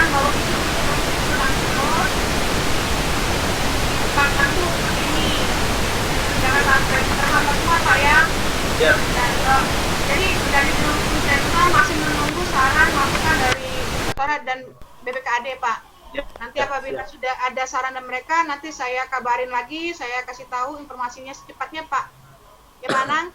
Anang bahwa itu langsung Pak tuh ini jangan sampai terhambat semua Pak ya. Ya. Dan jadi dari Puskesmas masih menunggu saran masukan dari Inspektorat dan BPKAD Pak. Ya. Nanti apabila sudah ada saran dari mereka, nanti saya kabarin lagi, saya kasih tahu informasinya secepatnya Pak. Ya Pak Anang?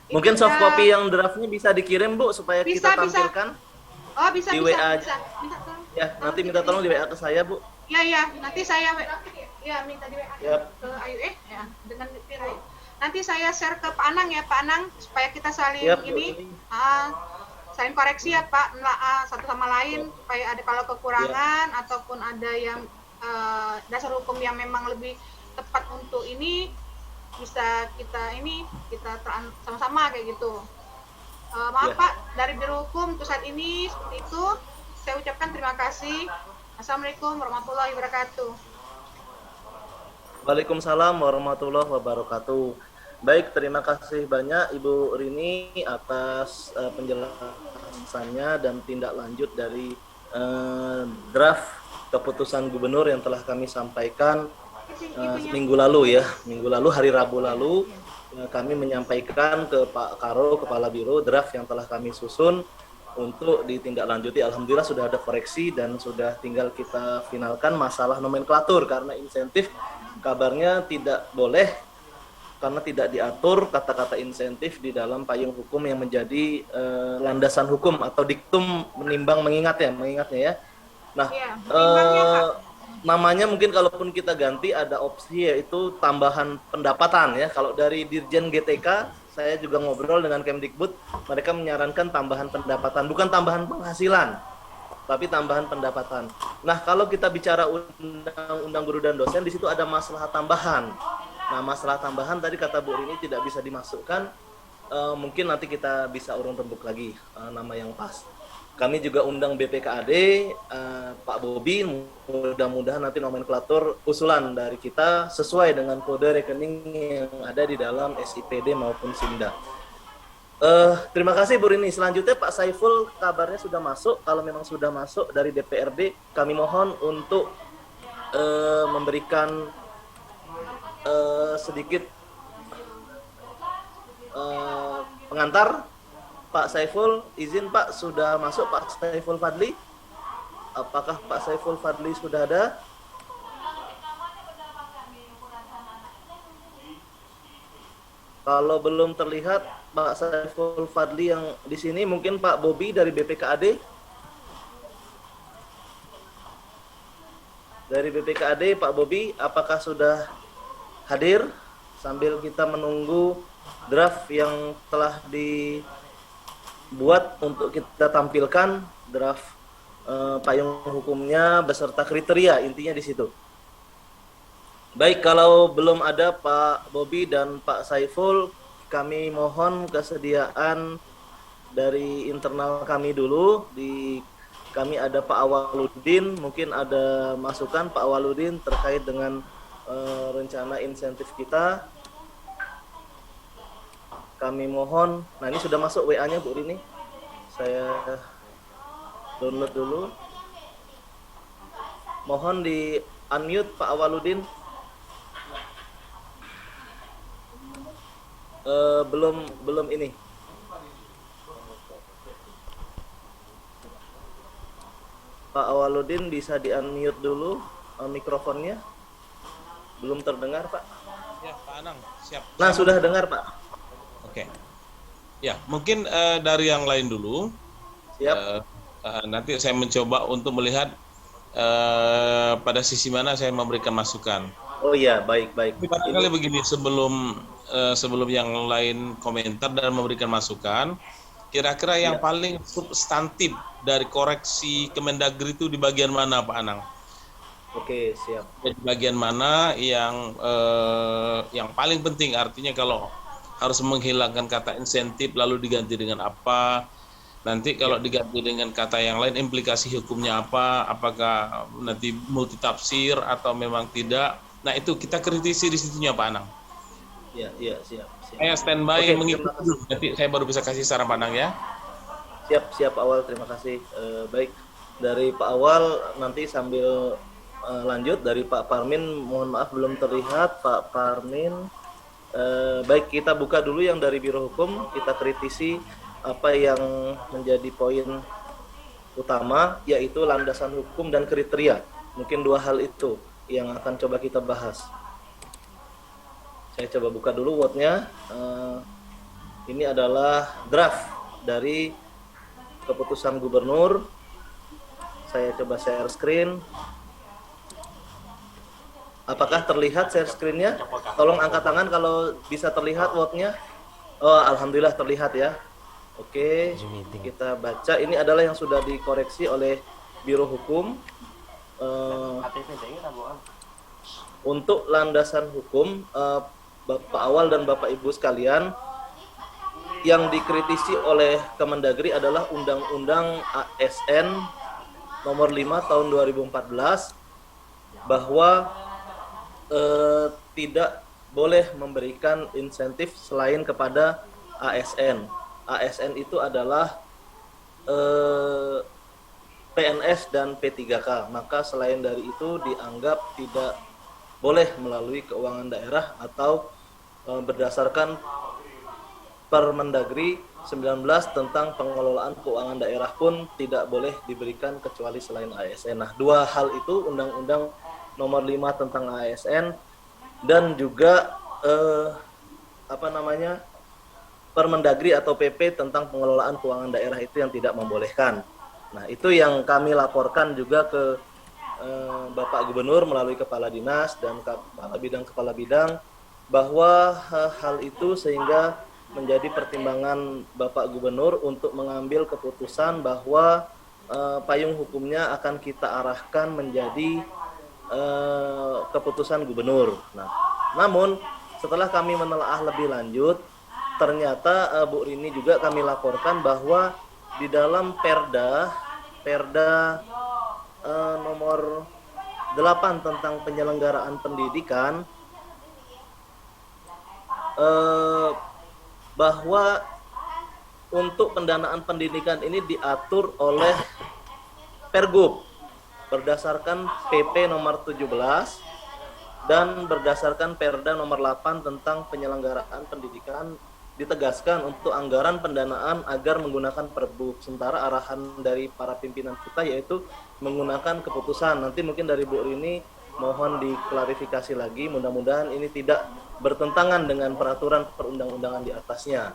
Mungkin soft copy yang draftnya bisa dikirim Bu supaya Bisa, kita tampilkan Oh bisa di bisa WA. bisa. Minta tolong. Ya, nanti minta tolong di WA ke saya Bu. Ya, nanti saya ya minta di WA Yap. ke Ayu ya dengan Viro. Nanti saya share ke Pak Anang ya Pak Anang supaya kita saling Yap, ini saling koreksi ya Pak satu sama lain supaya ada kalau kekurangan ataupun ada yang dasar hukum yang memang lebih tepat untuk ini bisa kita sama-sama kayak gitu. Maaf Pak, dari Biro Hukum untuk saat ini seperti itu. Saya ucapkan terima kasih. Assalamualaikum warahmatullahi wabarakatuh. Waalaikumsalam warahmatullahi wabarakatuh. Baik, terima kasih banyak Ibu Rini atas penjelasannya dan tindak lanjut dari draft keputusan gubernur yang telah kami sampaikan minggu lalu ya. Minggu lalu, hari Rabu lalu, kami menyampaikan ke Pak Karo, Kepala Biro, draft yang telah kami susun untuk ditindaklanjuti. Alhamdulillah sudah ada koreksi dan sudah tinggal kita finalkan masalah nomenklatur karena insentif kabarnya tidak boleh karena tidak diatur kata-kata insentif di dalam payung hukum yang menjadi landasan hukum atau diktum menimbang mengingatnya ya. Nah, namanya mungkin kalaupun kita ganti ada opsi yaitu tambahan pendapatan ya. Kalau dari Dirjen GTK saya juga ngobrol dengan Kemdikbud, mereka menyarankan tambahan pendapatan, bukan tambahan penghasilan, tapi tambahan pendapatan. Nah, kalau kita bicara undang-undang guru dan dosen, di situ ada masalah tambahan. Nah, masalah tambahan tadi kata Bu Rini tidak bisa dimasukkan, mungkin nanti kita bisa urung rembuk lagi nama yang pas. Kami juga undang BPKAD, Pak Bobi, mudah-mudahan nanti nomenklatur usulan dari kita sesuai dengan kode rekening yang ada di dalam SIPD maupun SINDA. Terima kasih Bu Rini. Selanjutnya Pak Saiful kabarnya sudah masuk. Kalau memang sudah masuk dari DPRD, kami mohon untuk memberikan sedikit pengantar. Pak Saiful, izin Pak, sudah masuk Pak Saiful Fadli? Apakah Pak Saiful Fadli sudah ada? Kalau belum terlihat Pak Saiful Fadli yang di sini, mungkin Pak Bobi dari BPKAD? Dari BPKAD, Pak Bobi, apakah sudah hadir? Sambil kita menunggu draft yang telah dibuat untuk kita tampilkan, draft payung hukumnya beserta kriteria, intinya di situ. Baik, kalau belum ada Pak Bobi dan Pak Saiful, kami mohon kesediaan dari internal kami dulu. Kami ada Pak Awaludin, mungkin ada masukan Pak Awaludin terkait dengan rencana insentif kita. Kami mohon, nah ini sudah masuk WA-nya Bu Rini. Saya download dulu. Mohon di unmute Pak Awaludin. Belum ini. Pak Awaludin bisa di unmute dulu mikrofonnya. Belum terdengar Pak. Ya Pak Anang, siap. Nah sudah dengar Pak. Oke. Ya mungkin dari yang lain dulu. Siap. Nanti saya mencoba untuk melihat pada sisi mana saya memberikan masukan. Oh iya, baik. Barangkali begini, sebelum yang lain komentar dan memberikan masukan, kira-kira yang paling substantif dari koreksi Kemendagri itu di bagian mana Pak Anang? Oke, siap. Di bagian mana yang paling penting, artinya kalau harus menghilangkan kata insentif lalu diganti dengan apa? Nanti kalau diganti dengan kata yang lain implikasi hukumnya apa? Apakah nanti multitafsir atau memang tidak? Nah itu kita kritisi di situnya Pak Anang. Iya, siap. Saya standby mengikuti dulu. Nanti saya baru bisa kasih saran Pak Anang ya. Siap awal, terima kasih. Baik. Dari Pak Awal nanti sambil lanjut dari Pak Parmin, mohon maaf belum terlihat Pak Parmin. Baik, kita buka dulu yang dari Biro Hukum, kita kritisi apa yang menjadi poin utama, yaitu landasan hukum dan kriteria. Mungkin dua hal itu yang akan coba kita bahas. Saya coba buka dulu Word-nya. Ini adalah draft dari keputusan gubernur. Saya coba share screen. Apakah terlihat share screen-nya? Tolong angkat tangan kalau bisa terlihat Word-nya. Oh, alhamdulillah terlihat ya. Oke, kita baca. Ini adalah yang sudah dikoreksi oleh Biro Hukum. Untuk landasan hukum, Bapak Awal dan Bapak Ibu sekalian, yang dikritisi oleh Kemendagri adalah Undang-Undang ASN nomor 5 tahun 2014 bahwa tidak boleh memberikan insentif selain kepada ASN. ASN itu adalah PNS dan P3K. Maka selain dari itu dianggap tidak boleh melalui keuangan daerah atau berdasarkan Permendagri 19 tentang pengelolaan keuangan daerah pun tidak boleh diberikan kecuali selain ASN. Nah, dua hal itu, Undang-Undang nomor 5 tentang ASN dan juga Permendagri atau PP tentang pengelolaan keuangan daerah itu yang tidak membolehkan. Nah, itu yang kami laporkan juga ke Bapak Gubernur melalui Kepala Dinas dan Kepala Bidang bahwa hal itu sehingga menjadi pertimbangan Bapak Gubernur untuk mengambil keputusan bahwa payung hukumnya akan kita arahkan menjadi keputusan Gubernur. Nah, namun setelah kami menelaah lebih lanjut, ternyata Bu Rini juga kami laporkan bahwa di dalam Perda nomor 8 tentang penyelenggaraan pendidikan bahwa untuk pendanaan pendidikan ini diatur oleh Pergub berdasarkan PP nomor 17 dan berdasarkan Perda nomor 8 tentang penyelenggaraan pendidikan, ditegaskan untuk anggaran pendanaan agar menggunakan Pergub. Sementara arahan dari para pimpinan kita yaitu menggunakan keputusan. Nanti mungkin dari Bu Rini mohon diklarifikasi lagi, mudah-mudahan ini tidak bertentangan dengan peraturan perundang-undangan di atasnya.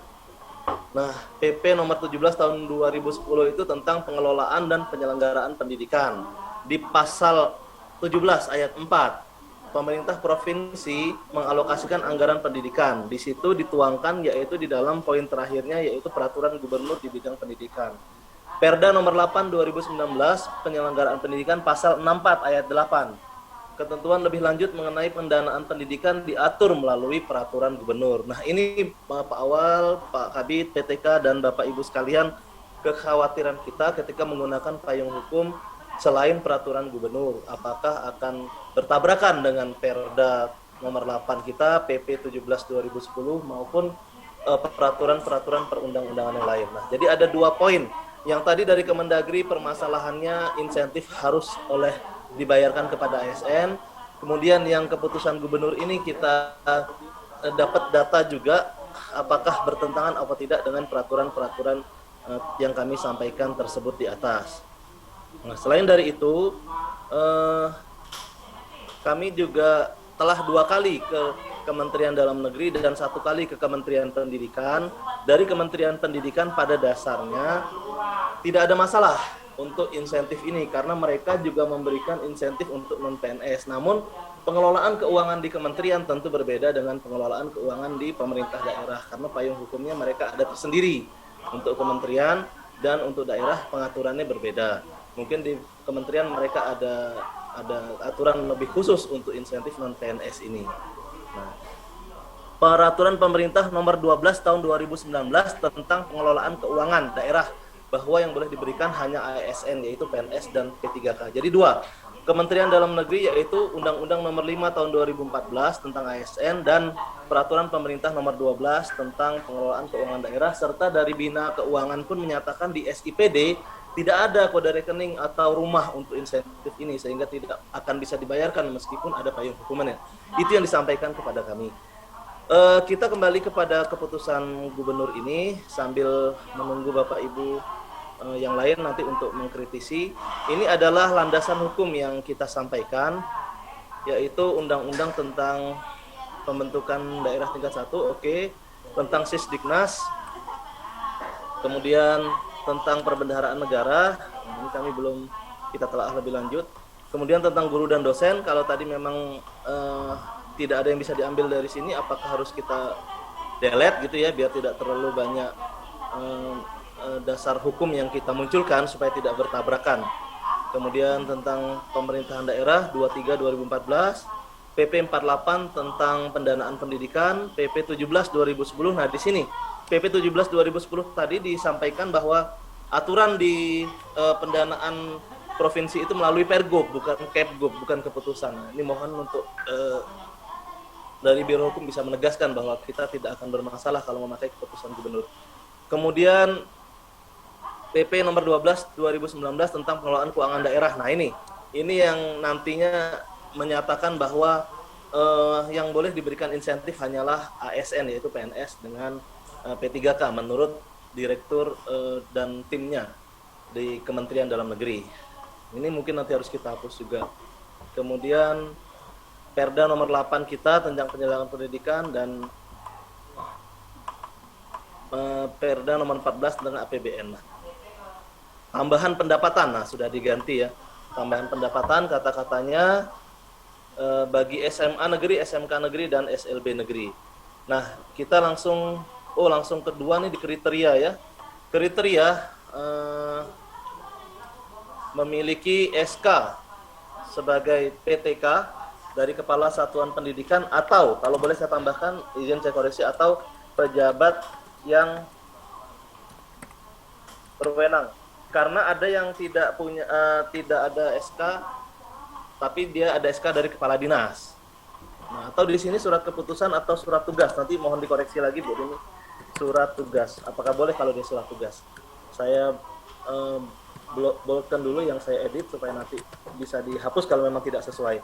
Nah, PP nomor 17 tahun 2010 itu tentang pengelolaan dan penyelenggaraan pendidikan. Di pasal 17 ayat 4, pemerintah provinsi mengalokasikan anggaran pendidikan. Di situ dituangkan yaitu di dalam poin terakhirnya yaitu peraturan gubernur di bidang pendidikan. Perda nomor 8 2019 penyelenggaraan pendidikan pasal 64 ayat 8. Ketentuan lebih lanjut mengenai pendanaan pendidikan diatur melalui peraturan gubernur. Nah, ini Pak Awal, Pak Kabid, PTK dan Bapak Ibu sekalian, kekhawatiran kita ketika menggunakan payung hukum selain peraturan gubernur, apakah akan bertabrakan dengan Perda nomor 8 kita, PP 17 2010 maupun peraturan-peraturan perundang-undangan yang lain. Nah, jadi ada dua poin. Yang tadi dari Kemendagri permasalahannya insentif harus dibayarkan kepada ASN. Kemudian yang keputusan gubernur ini kita dapat data juga apakah bertentangan atau tidak dengan peraturan-peraturan yang kami sampaikan tersebut di atas. Nah, selain dari itu, kami juga telah 2 kali ke Kementerian Dalam Negeri dan 1 kali ke Kementerian Pendidikan. Dari Kementerian Pendidikan pada dasarnya tidak ada masalah untuk insentif ini karena mereka juga memberikan insentif untuk non-PNS. Namun pengelolaan keuangan di kementerian tentu berbeda dengan pengelolaan keuangan di pemerintah daerah karena payung hukumnya mereka ada tersendiri. Untuk kementerian dan untuk daerah pengaturannya berbeda. Mungkin di kementerian mereka ada aturan lebih khusus untuk insentif non-PNS ini. Nah, peraturan pemerintah nomor 12 tahun 2019 tentang pengelolaan keuangan daerah bahwa yang boleh diberikan hanya ASN yaitu PNS dan P3K. Jadi 2, Kementerian Dalam Negeri yaitu Undang-Undang nomor 5 tahun 2014 tentang ASN dan peraturan pemerintah nomor 12 tentang pengelolaan keuangan daerah serta dari Bina Keuangan pun menyatakan di SIPD tidak ada kode rekening atau rumah untuk insentif ini, sehingga tidak akan bisa dibayarkan meskipun ada payung hukumannya. Itu yang disampaikan kepada kami. Kita kembali kepada keputusan gubernur ini sambil menunggu Bapak Ibu yang lain nanti untuk mengkritisi. Ini adalah landasan hukum yang kita sampaikan, yaitu undang-undang tentang pembentukan daerah tingkat 1, tentang Sisdiknas, kemudian tentang perbendaharaan negara, ini kami belum kita telah lebih lanjut. Kemudian tentang guru dan dosen, kalau tadi memang tidak ada yang bisa diambil dari sini, apakah harus kita delete gitu ya, biar tidak terlalu banyak dasar hukum yang kita munculkan supaya tidak bertabrakan. Kemudian tentang pemerintahan daerah 23/2014, PP 48 tentang pendanaan pendidikan, PP 17 2010. Nah, di sini PP 17 2010 tadi disampaikan bahwa aturan di pendanaan provinsi itu melalui Pergub, bukan Kepgub, bukan keputusan. Nah, ini mohon untuk dari Biro Hukum bisa menegaskan bahwa kita tidak akan bermasalah kalau memakai keputusan gubernur. Kemudian PP nomor 12 2019 tentang pengelolaan keuangan daerah. Nah, ini yang nantinya menyatakan bahwa yang boleh diberikan insentif hanyalah ASN, yaitu PNS dengan P3K menurut direktur dan timnya di Kementerian Dalam Negeri. Ini mungkin nanti harus kita hapus juga. Kemudian Perda nomor 8 kita tentang penyelenggaraan pendidikan, dan Perda nomor 14 tentang APBN. Tambahan pendapatan, nah sudah diganti ya. Tambahan pendapatan kata-katanya bagi SMA negeri, SMK negeri, dan SLB negeri. Nah, kita langsung kedua nih di kriteria ya. Kriteria memiliki SK sebagai PTK dari Kepala Satuan Pendidikan, atau kalau boleh saya tambahkan, izin saya koreksi, atau pejabat yang berwenang. Karena ada yang tidak ada SK, tapi dia ada SK dari kepala dinas. Nah, atau di sini surat keputusan atau surat tugas. Nanti mohon dikoreksi lagi Bu, ini surat tugas. Apakah boleh kalau dia surat tugas? Saya bolotkan dulu yang saya edit supaya nanti bisa dihapus kalau memang tidak sesuai.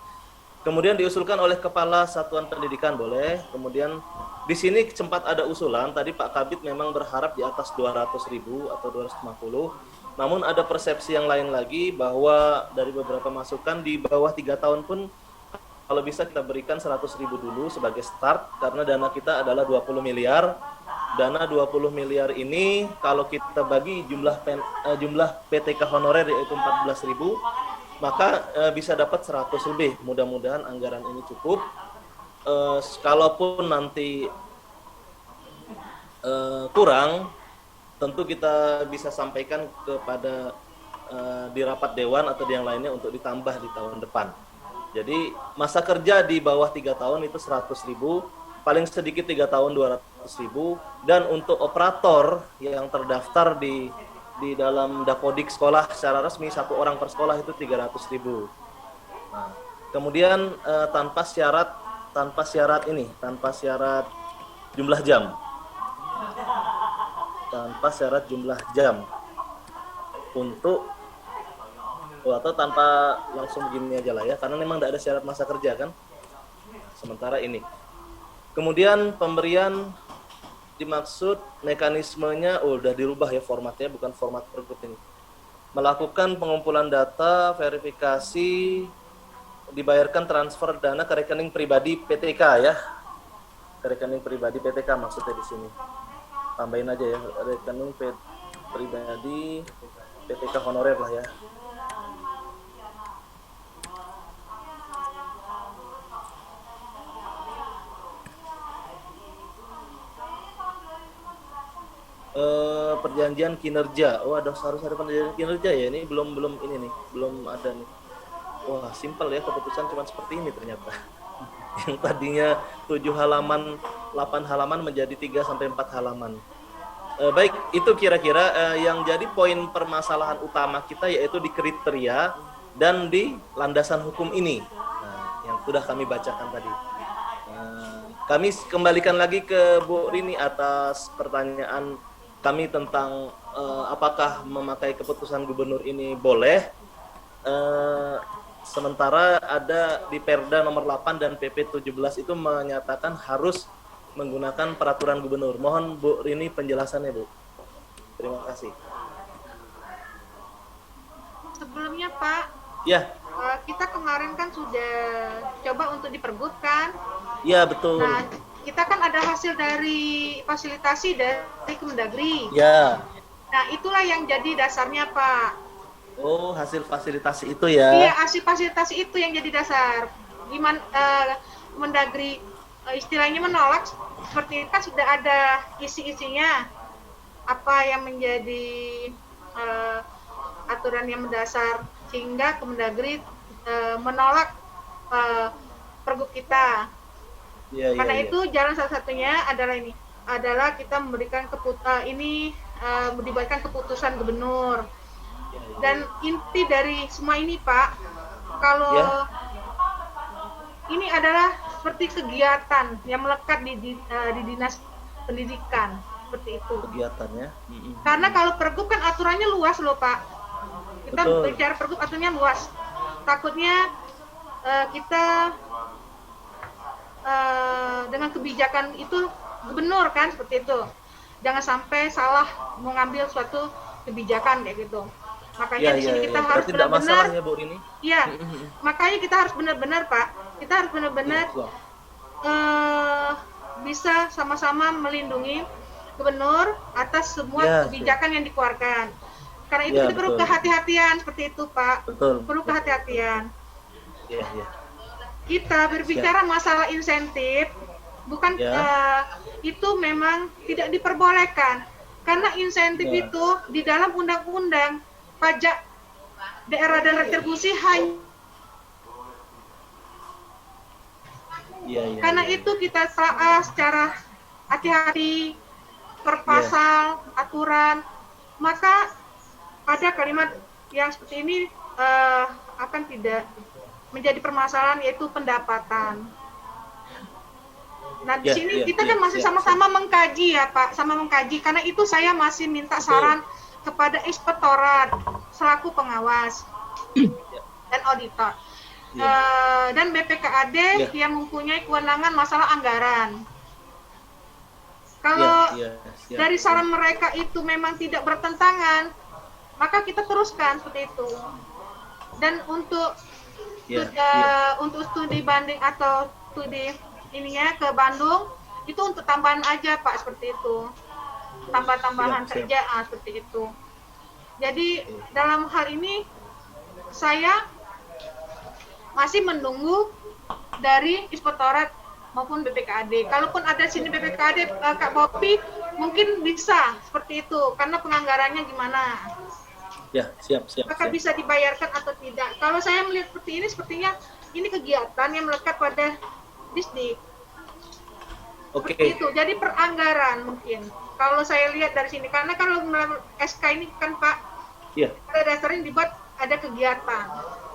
Kemudian diusulkan oleh Kepala Satuan Pendidikan, boleh. Kemudian di sini sempat ada usulan, tadi Pak Kabid memang berharap di atas 200.000 atau 250. Namun ada persepsi yang lain lagi bahwa dari beberapa masukan di bawah 3 tahun pun kalau bisa kita berikan 100.000 dulu sebagai start, karena dana kita adalah 20 miliar. Dana 20 miliar ini kalau kita bagi jumlah PTK honorer yaitu 14.000, maka bisa dapat 100 lebih. Mudah-mudahan anggaran ini cukup. Kalaupun nanti kurang, tentu kita bisa sampaikan kepada di rapat dewan atau di yang lainnya untuk ditambah di tahun depan. Jadi masa kerja di bawah 3 tahun itu 100.000, paling sedikit 3 tahun 200.000, dan untuk operator yang terdaftar di dalam Dapodik sekolah secara resmi 1 orang per sekolah itu 300.000. Nah, kemudian tanpa syarat jumlah jam. Tanpa syarat jumlah jam untuk atau tanpa langsung begini aja lah ya, karena memang tidak ada syarat masa kerja kan sementara ini. Kemudian pemberian dimaksud mekanismenya udah dirubah ya, formatnya bukan format Pergub ini. Melakukan pengumpulan data, verifikasi, dibayarkan transfer dana ke rekening pribadi PTK ya, ke rekening pribadi PTK maksudnya di sini. Tambahin aja ya, rekening pribadi PTK honorer lah ya. Perjanjian kinerja. Harus ada perjanjian kinerja ya. Ini belum ini nih, belum ada nih. Wah, simpel ya, keputusan cuma seperti ini ternyata. Yang tadinya 7 halaman, 8 halaman menjadi 3 sampai 4 halaman. Baik, itu kira-kira yang jadi poin permasalahan utama kita, yaitu di kriteria dan di landasan hukum ini. Nah, yang sudah kami bacakan tadi. Kami kembalikan lagi ke Bu Rini atas pertanyaan kami tentang apakah memakai keputusan gubernur ini boleh, sementara ada di Perda nomor 8 dan PP 17 itu menyatakan harus menggunakan peraturan gubernur. Mohon Bu Rini penjelasannya, Bu. Terima kasih. Sebelumnya Pak, Ya, kita kemarin kan sudah coba untuk dipergub kan. ya betul. Nah, kita kan ada hasil dari fasilitasi dari Kemendagri. Ya. Nah, itulah yang jadi dasarnya Pak. Oh, hasil fasilitasi itu ya. Iya, hasil fasilitasi itu yang jadi dasar. Gimana Kemendagri istilahnya menolak, seperti itu kan sudah ada isi-isinya. Apa yang menjadi aturan yang mendasar sehingga Kemendagri menolak pergub kita. Ya, Karena ya, itu jalan satu-satunya adalah kita memberikan dibuatkan keputusan gubernur. Dan inti dari semua ini Pak, kalau ini adalah seperti kegiatan yang melekat di dinas pendidikan, seperti itu. Kegiatannya. Karena kalau pergub kan aturannya luas loh Pak. Kita bicara pergub aturannya luas. Takutnya kita dengan kebijakan itu gubernur kan seperti itu. Jangan sampai salah mengambil suatu kebijakan kayak gitu. Makanya di sini kita harus benar-benar. Ya, Bu Rini. Iya. Makanya kita harus benar-benar Pak. Kita harus benar-benar bisa sama-sama melindungi gubernur atas semua kebijakan yang dikeluarkan. Karena itu kita perlu kehati-hatian seperti itu Pak. Perlu kehati-hatian. Kita berbicara masalah insentif, bukan itu memang tidak diperbolehkan. Karena insentif itu di dalam undang-undang pajak daerah dan retribusi hanya. Karena itu kita telah secara hati-hati per pasal, aturan, maka ada kalimat yang seperti ini akan tidak menjadi permasalahan, yaitu pendapatan. Nah, di sini kita kan masih sama-sama mengkaji ya Pak, sama mengkaji. Karena itu saya masih minta saran kepada inspektorat selaku pengawas dan auditor. Dan BPKAD yang mempunyai kewenangan masalah anggaran. Kalau dari saran mereka itu memang tidak bertentangan, maka kita teruskan seperti itu. Dan untuk studi banding atau studi ininya ke Bandung itu untuk tambahan aja Pak, seperti itu. Tambahan kerja seperti itu. Jadi dalam hal ini saya masih menunggu dari inspektorat maupun BPKAD. Kalaupun ada sini BPKAD, Kak Bopi mungkin bisa seperti itu, karena penganggarannya gimana? Ya, siap. Apakah bisa dibayarkan atau tidak? Kalau saya melihat seperti ini, sepertinya ini kegiatan yang melekat pada Disdik. Seperti itu. Jadi peranggaran mungkin. Kalau saya lihat dari sini, karena kalau melalui SK ini kan Pak, pada dasarnya dibuat ada kegiatan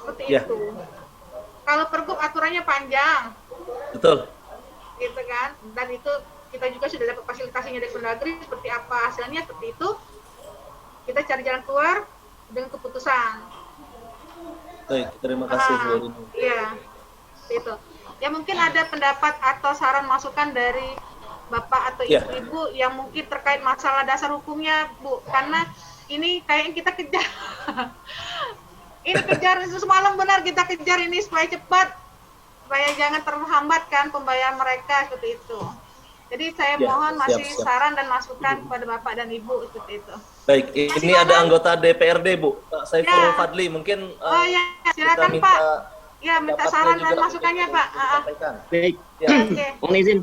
seperti itu. Kalau pergub aturannya panjang. Betul. Gitu kan? Dan itu kita juga sudah dapat fasilitasinya dari Kemendagri, seperti apa hasilnya, seperti itu. Kita cari jalan keluar dengan keputusan. Baik, terima kasih Bu Rini. Iya. Itu. Ya mungkin ada pendapat atau saran masukan dari Bapak atau Ibu yang mungkin terkait masalah dasar hukumnya, Bu. Karena ini kayaknya kita kejar. Ini kejar, semalam benar kita kejar ini supaya cepat, supaya jangan terhambat kan pembayaran mereka seperti itu. Jadi saya mohon masih saran dan masukan kepada Bapak dan Ibu seperti itu. Baik, ini ada anggota DPRD Bu, Pak Saiful Fadli, mungkin silakan Pak. Ya, minta saran dan masukannya Pak. Baik, mohon izin.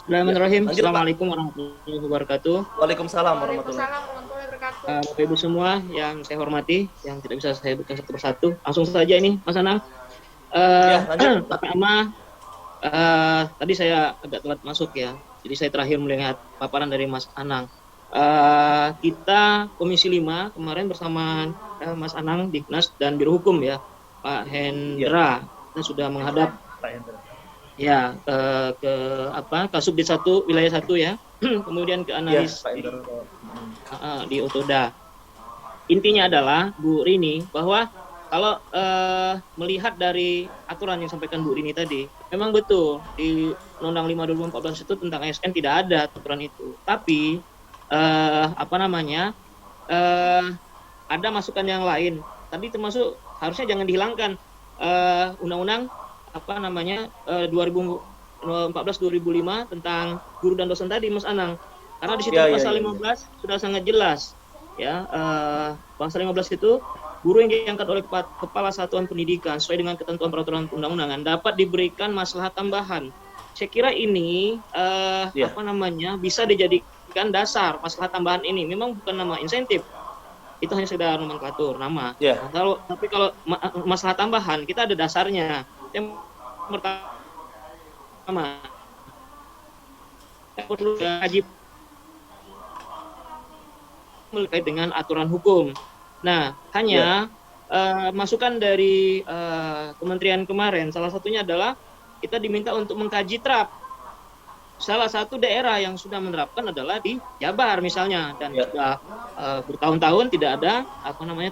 Bismillahirrahmanirrahim. Assalamualaikum warahmatullahi wabarakatuh. Waalaikumsalam warahmatullahi wabarakatuh. Bapak Ibu semua yang saya hormati, yang tidak bisa saya sebutkan satu persatu, langsung saja ini Mas Anang. Pertama, tadi saya agak telat masuk ya, jadi saya terakhir melihat paparan dari Mas Anang. Kita Komisi 5 kemarin bersama Mas Anang, Dignas dan Biro Hukum ya, Pak Hendra, kita sudah menghadap Pak Hendra. Ya, ke Kasubdit 1 wilayah 1 ya. Kemudian ke analis di Otoda. Intinya adalah Bu Rini bahwa kalau melihat dari aturan yang disampaikan Bu Rini tadi, memang betul di Undang-Undang 5 2014 itu tentang ASN tidak ada aturan itu. Tapi ada masukan yang lain. Tadi termasuk harusnya jangan dihilangkan Undang-Undang 2014-2005 tentang guru dan dosen tadi, Mas Anang. Karena di situ pasal 15 sudah sangat jelas, ya. Pasal 15 itu guru yang diangkat oleh kepala satuan pendidikan sesuai dengan ketentuan peraturan undang-undangan dapat diberikan maslahat tambahan. Saya kira ini bisa dijadikan dasar maslahat tambahan ini. Memang bukan nama insentif, itu hanya sekedar nomenklatur nama. Tapi kalau masalah tambahan kita ada dasarnya. Yang pertama perlu kaji terkait dengan aturan hukum. Nah, hanya masukan dari kementerian kemarin salah satunya adalah kita diminta untuk mengkaji trap. Salah satu daerah yang sudah menerapkan adalah di Jabar misalnya, dan sudah bertahun-tahun tidak ada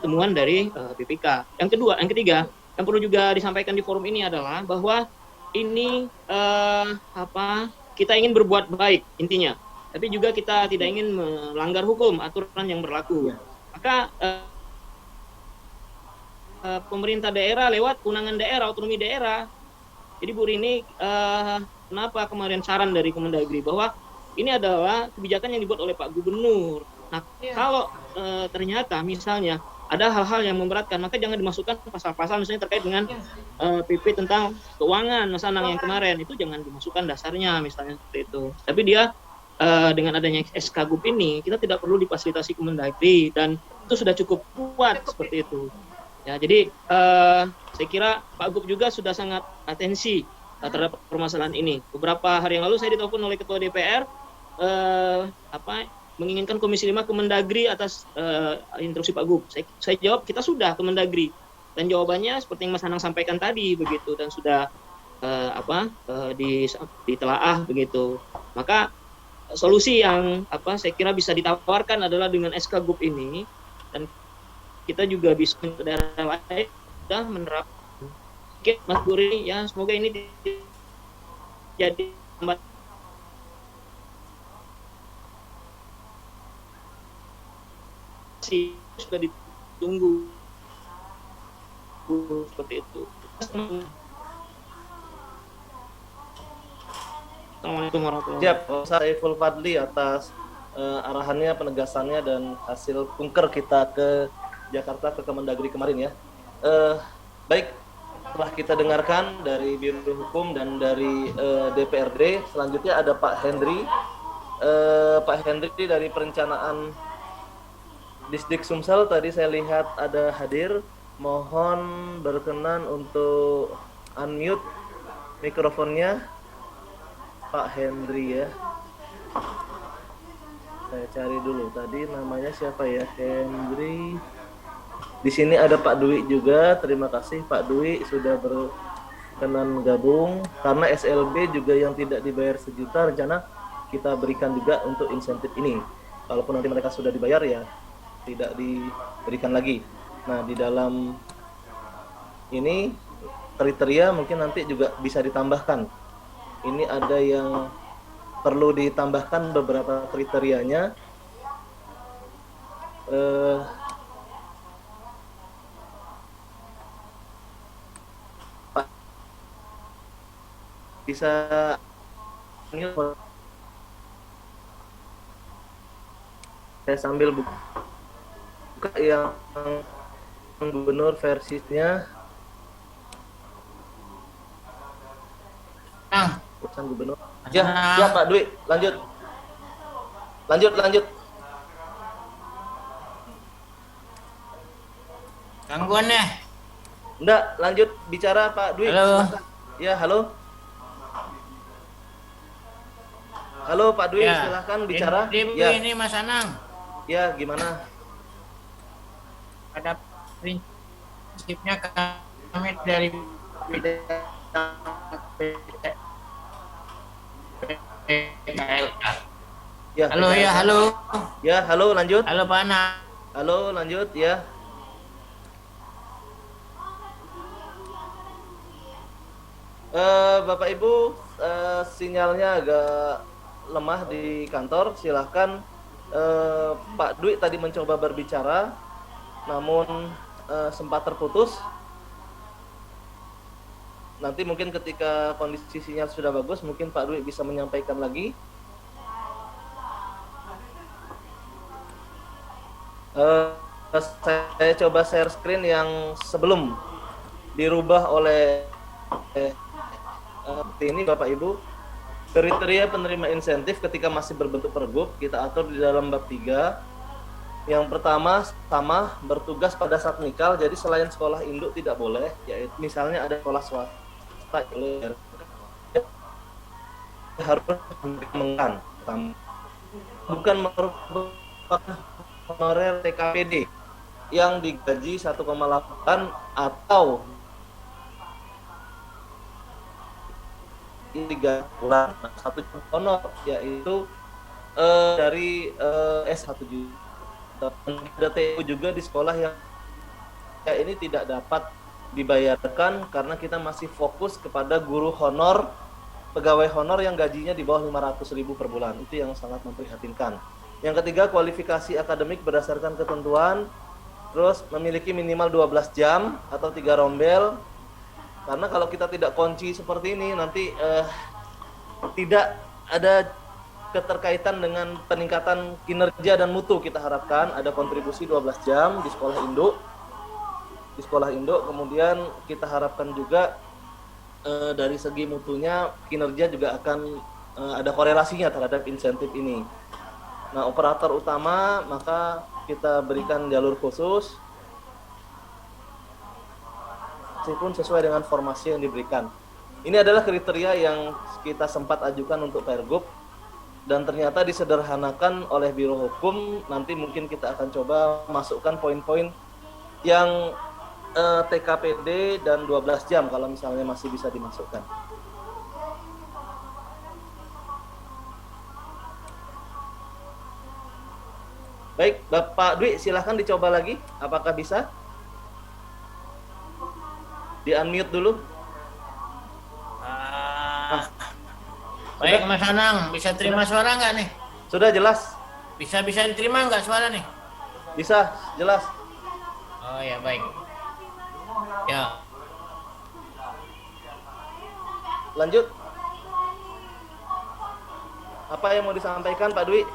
temuan dari BPK. Yang ketiga, yang perlu juga disampaikan di forum ini adalah bahwa ini kita ingin berbuat baik intinya, tapi juga kita tidak ingin melanggar hukum aturan yang berlaku. Maka pemerintah daerah lewat undangan daerah, otonomi daerah. Jadi Bu Rini, kenapa kemarin saran dari Kemendagri bahwa ini adalah kebijakan yang dibuat oleh Pak Gubernur. Nah, kalau ternyata misalnya ada hal-hal yang memberatkan, maka jangan dimasukkan pasal-pasal misalnya terkait dengan PP tentang keuangan, Mas Anang yang kemarin, itu jangan dimasukkan dasarnya misalnya seperti itu. Tapi dia dengan adanya SK Gub ini, kita tidak perlu difasilitasi Kemendagri, dan itu sudah cukup kuat seperti itu. Ya, jadi saya kira Pak Gub juga sudah sangat atensi terhadap permasalahan ini. Beberapa hari yang lalu saya ditelepon oleh Ketua DPR menginginkan Komisi 5 Kemendagri atas instruksi Pak Gub. Saya jawab kita sudah Kemendagri, dan jawabannya seperti yang Mas Anang sampaikan tadi begitu, dan sudah ditelaah begitu. Maka solusi yang saya kira bisa ditawarkan adalah dengan SK Gub ini, dan kita juga bisa ke daerah lain sudah menerapkan. Oke, Mas Guri, ya semoga ini jadi sudah ditunggu seperti itu. Assalamualaikum warahmatullahi wabarakatuh. Siap, Saiful Fadli atas arahannya, penegasannya, dan hasil kunker kita ke Jakarta, ke Kemendagri kemarin ya. Baik, setelah kita dengarkan dari Biro Hukum dan dari DPRD, selanjutnya ada Pak Hendri. Pak Hendri dari Perencanaan Disdik Sumsel, tadi saya lihat ada hadir. Mohon berkenan untuk unmute mikrofonnya, Pak Hendri ya. Saya cari dulu tadi namanya siapa ya, Hendri. Di sini ada Pak Dwi juga. Terima kasih Pak Dwi sudah berkenan gabung. Karena SLB juga yang tidak dibayar sejuta, rencana kita berikan juga untuk insentif ini. Kalaupun nanti mereka sudah dibayar ya tidak diberikan lagi. Nah, di dalam ini kriteria mungkin nanti juga bisa ditambahkan. Ini ada yang perlu ditambahkan beberapa kriterianya. Bisa saya sambil buka yang gubernur versinya. Urusan gubernur. Ya, Pak Dwi, lanjut. Gangguan ya? Enggak, lanjut bicara Pak Dwi. Halo. Ya, halo. Halo Pak Dwi, Ya. silahkan bicara. Ya. Ini Mas Anang. Ya, gimana? Pada prinsipnya kami dari bidang PKLK Ya, Halo PKS. ya, halo. Ya, halo lanjut. Halo Pak Anang. Halo lanjut ya. Bapak Ibu, sinyalnya agak lemah di kantor. Silahkan Pak Dwi tadi mencoba berbicara, namun sempat terputus. Nanti mungkin ketika kondisi sinyal sudah bagus, mungkin Pak Dwi bisa menyampaikan lagi. Saya coba share screen yang sebelum dirubah oleh ini Bapak Ibu. Kriteria penerima insentif ketika masih berbentuk pergub kita atur di dalam bab 3. Yang pertama sama bertugas pada saat nikah. Jadi selain sekolah induk tidak boleh, yaitu misalnya ada sekolah swasta harus mengan bukan merupakan honorer TKPD yang digaji 1,8 atau 3 bulan satu honor, yaitu dari S1 juta. Ada TU juga di sekolah yang ini tidak dapat dibayarkan karena kita masih fokus kepada guru honor, pegawai honor yang gajinya di bawah 500.000 per bulan. Itu yang sangat memprihatinkan. Yang ketiga, kualifikasi akademik berdasarkan ketentuan, terus memiliki minimal 12 jam atau 3 rombel. Karena kalau kita tidak kunci seperti ini, nanti tidak ada keterkaitan dengan peningkatan kinerja dan mutu. Kita harapkan ada kontribusi 12 jam di sekolah induk. Kemudian kita harapkan juga dari segi mutunya, kinerja juga akan ada korelasinya terhadap insentif ini. Nah, operator utama maka kita berikan jalur khusus meskipun sesuai dengan formasi yang diberikan. Ini adalah kriteria yang kita sempat ajukan untuk Pergub dan ternyata disederhanakan oleh Biro Hukum. Nanti mungkin kita akan coba masukkan poin-poin yang TKPD dan 12 jam kalau misalnya masih bisa dimasukkan. Baik, Bapak Dwi, silahkan dicoba lagi. Apakah bisa? Di-unmute dulu. Baik Mas Anang, bisa terima suara nggak nih? Sudah jelas? Bisa diterima nggak suara nih? Bisa, jelas. Oh ya baik. Ya. Lanjut. Apa yang mau disampaikan Pak Dwi?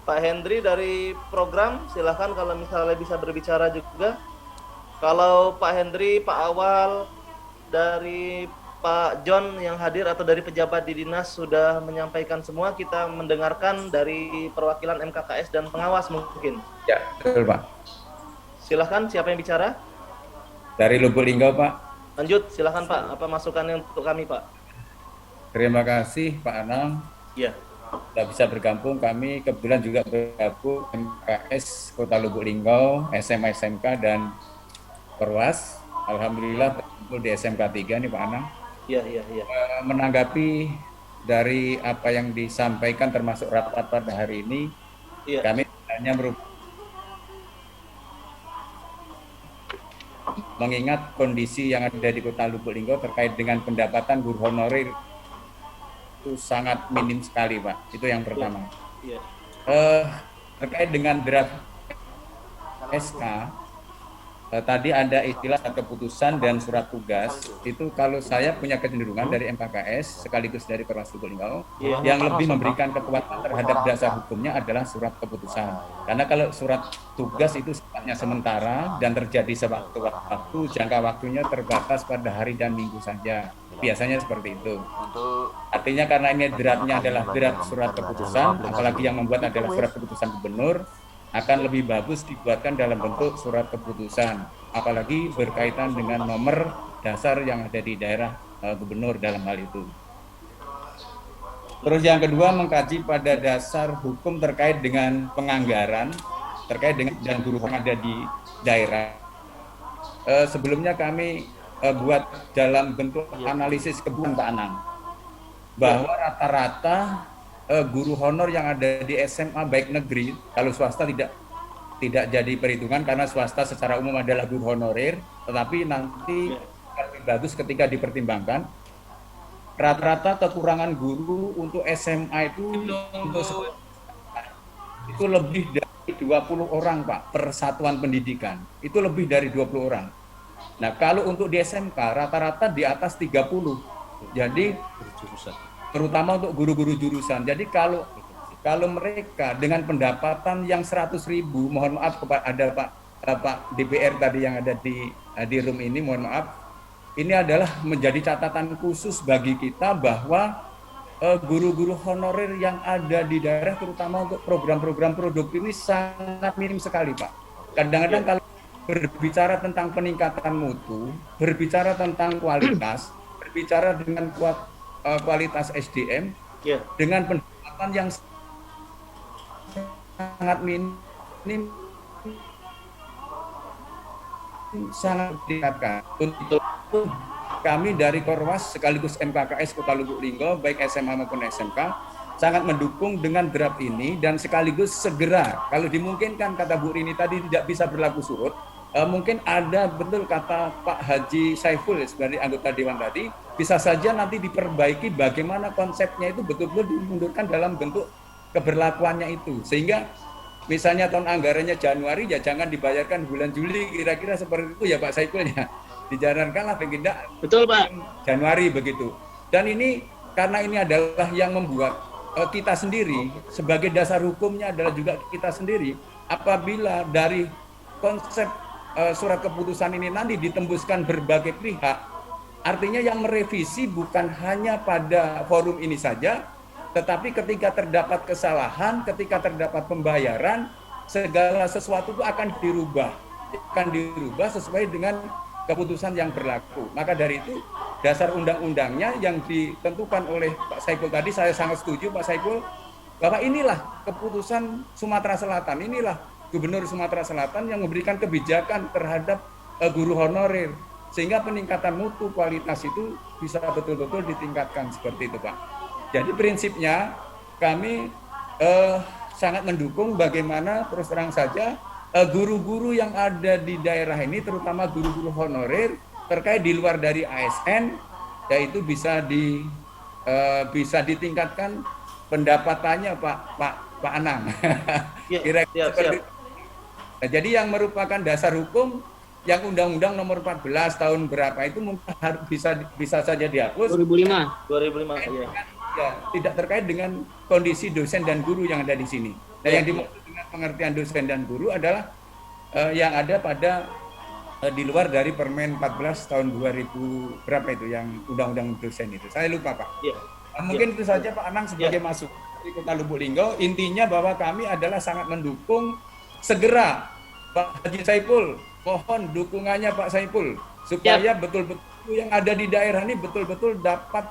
Pak Hendri dari program, silahkan kalau misalnya bisa berbicara juga. Kalau Pak Hendri, Pak Awal, dari Pak John yang hadir atau dari pejabat di dinas sudah menyampaikan semua, kita mendengarkan dari perwakilan MKKS dan pengawas mungkin. Ya, betul Pak. Silahkan, siapa yang bicara? Dari Lubuk Linggau Pak. Lanjut, silahkan Pak, apa masukannya untuk kami Pak? Terima kasih Pak Anang. Iya. Sudah bisa bergabung, kami kebetulan juga bergabung MKS Kota Lubuk Linggau, SMA SMK dan Perwas. Alhamdulillah berkumpul di SMK 3 nih Pak Anang. Iya. Menanggapi dari apa yang disampaikan termasuk rapat pada hari ini, Iya. kami hanya mengingat kondisi yang ada di Kota Lubuk Linggau terkait dengan pendapatan guru honorer itu sangat minim sekali Pak. Itu yang pertama. Iya. Terkait dengan draft SK, tadi ada istilah keputusan dan surat tugas. Itu kalau saya punya kecenderungan dari MKKS sekaligus dari Perwas Lubuk Linggau, yang lebih memberikan kekuatan terhadap dasar hukumnya adalah surat keputusan. Karena kalau surat tugas itu sifatnya sementara dan terjadi sewaktu-waktu, jangka waktunya terbatas pada hari dan minggu saja. Biasanya seperti itu. Artinya karena ini draftnya adalah draft surat keputusan, apalagi yang membuat adalah surat keputusan gubernur, akan lebih bagus dibuatkan dalam bentuk surat keputusan, apalagi berkaitan dengan nomor dasar yang ada di daerah gubernur dalam hal itu. Terus yang kedua, mengkaji pada dasar hukum terkait dengan penganggaran, terkait dengan dan guru yang ada di daerah. Sebelumnya kami buat dalam bentuk analisis kebutuhan Pak Anang, bahwa rata-rata guru honor yang ada di SMA baik negeri, kalau swasta tidak jadi perhitungan karena swasta secara umum adalah guru honorer, tetapi nanti lebih bagus ketika dipertimbangkan. Rata-rata kekurangan guru untuk SMA itu lebih dari 20 orang Pak per satuan pendidikan. Itu lebih dari 20 orang. Nah, kalau untuk di SMK rata-rata di atas 30. Jadi terutama untuk guru-guru jurusan. Jadi kalau mereka dengan pendapatan yang 100.000, mohon maaf kepada ada Pak DPR tadi yang ada di room ini, mohon maaf. Ini adalah menjadi catatan khusus bagi kita bahwa guru-guru honorer yang ada di daerah terutama untuk program-program produktif ini sangat minim sekali Pak. Kadang-kadang kalau berbicara tentang peningkatan mutu, berbicara tentang kualitas, berbicara dengan kualitas SDM, dengan pendapatan yang sangat minim, sangat ditingkatkan. Untuk kami dari Korwas sekaligus MKKS Kota Lubuk Linggau, baik SMA maupun SMK, sangat mendukung dengan draft ini dan sekaligus segera, kalau dimungkinkan kata Bu Rini tadi tidak bisa berlaku surut, mungkin ada betul kata Pak Haji Saiful sebagai anggota Dewan tadi, bisa saja nanti diperbaiki bagaimana konsepnya itu betul-betul dimundurkan dalam bentuk keberlakuannya itu, sehingga misalnya tahun anggarannya Januari, ya jangan dibayarkan bulan Juli, kira-kira seperti itu ya Pak Saiful ya. Dijalankanlah tidak betul Pak Januari begitu. Dan ini karena ini adalah yang membuat kita sendiri sebagai dasar hukumnya adalah juga kita sendiri. Apabila dari konsep surat keputusan ini nanti ditembuskan berbagai pihak, artinya yang merevisi bukan hanya pada forum ini saja, tetapi ketika terdapat kesalahan, ketika terdapat pembayaran, segala sesuatu itu akan dirubah sesuai dengan keputusan yang berlaku. Maka dari itu dasar undang-undangnya yang ditentukan oleh Pak Saiful tadi, saya sangat setuju Pak Saiful, bahwa inilah keputusan Sumatera Selatan, inilah Gubernur Sumatera Selatan yang memberikan kebijakan terhadap guru honorer, sehingga peningkatan mutu kualitas itu bisa betul-betul ditingkatkan seperti itu Pak. Jadi prinsipnya kami sangat mendukung bagaimana terus terang saja guru-guru yang ada di daerah ini, terutama guru-guru honorer terkait di luar dari ASN, yaitu bisa ditingkatkan pendapatannya Pak Anang. Kira-kira seperti itu. Nah, jadi yang merupakan dasar hukum yang Undang-Undang Nomor 14 tahun berapa itu mungkin bisa saja dihapus. 2005 iya. Ya, tidak terkait dengan kondisi dosen dan guru yang ada di sini. Nah, yang dimaksud dengan pengertian dosen dan guru adalah yang ada pada di luar dari Permen 14 tahun 2000 berapa itu yang undang-undang dosen itu. Saya lupa Pak. Iya. Mungkin itu saja Pak Anang sebagai masuk di Kota Lubuk Linggau. Intinya bahwa kami adalah sangat mendukung segera Pak Haji Saiful. Mohon dukungannya Pak Saiful supaya betul-betul yang ada di daerah ini betul-betul dapat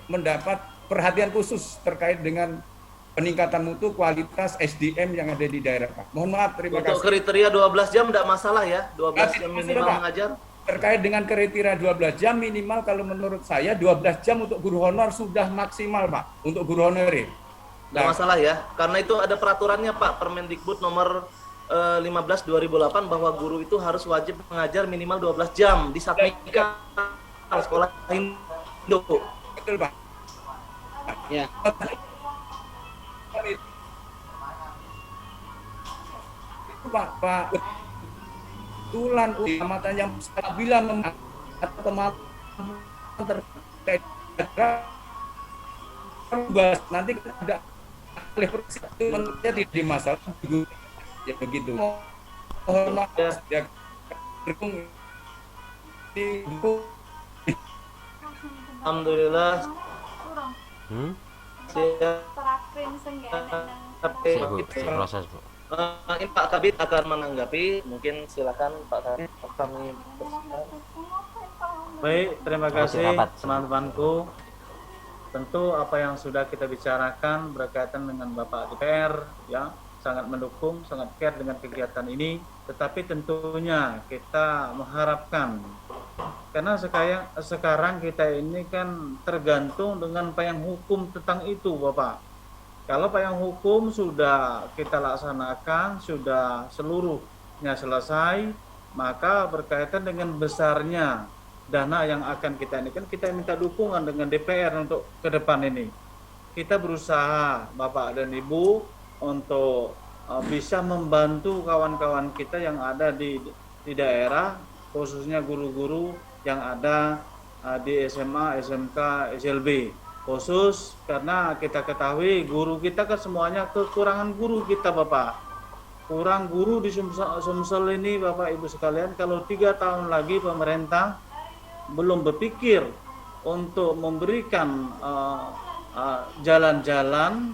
mendapat perhatian khusus terkait dengan peningkatan mutu kualitas SDM yang ada di daerah Pak. Mohon maaf, terima kasih. Untuk kriteria 12 jam tidak masalah ya, 12 jam minimal mengajar. Terkait dengan kriteria 12 jam minimal, kalau menurut saya 12 jam untuk guru honor sudah maksimal Pak, untuk guru honorer. Tidak masalah ya, karena itu ada peraturannya Pak, Permendikbud nomor 15 2008 bahwa guru itu harus wajib mengajar minimal 12 jam di Satmika sekolah Indo. Betul Pak. ya. Itu Pak Tulan kecamatan yang apabila teman terkait nanti ada oleh menurutnya di masalah ya begitu. Mohon maaf ya. Alhamdulillah. Proses, Bu. Ini Pak Kabit akan menanggapi, mungkin silakan Pak Kabit, kami persilakan. Baik, terima kasih rapat. teman-temanku. Tentu apa yang sudah kita bicarakan berkaitan dengan Bapak DPR, ya, sangat mendukung, sangat care dengan kegiatan ini. Tetapi tentunya kita mengharapkan, karena sekarang kita ini kan tergantung dengan payung hukum tentang itu, Bapak. Kalau payung hukum sudah kita laksanakan, sudah seluruhnya selesai, maka berkaitan dengan besarnya dana yang akan kita ini, kan kita minta dukungan dengan DPR untuk ke depan ini. Kita berusaha, Bapak dan Ibu, untuk bisa membantu kawan-kawan kita yang ada di daerah, khususnya guru-guru yang ada di SMA, SMK, SLB. Khusus karena kita ketahui guru kita kan semuanya kekurangan guru kita, Bapak. Kurang guru di Sumsel ini, Bapak Ibu sekalian. Kalau 3 tahun lagi pemerintah belum berpikir untuk memberikan jalan-jalan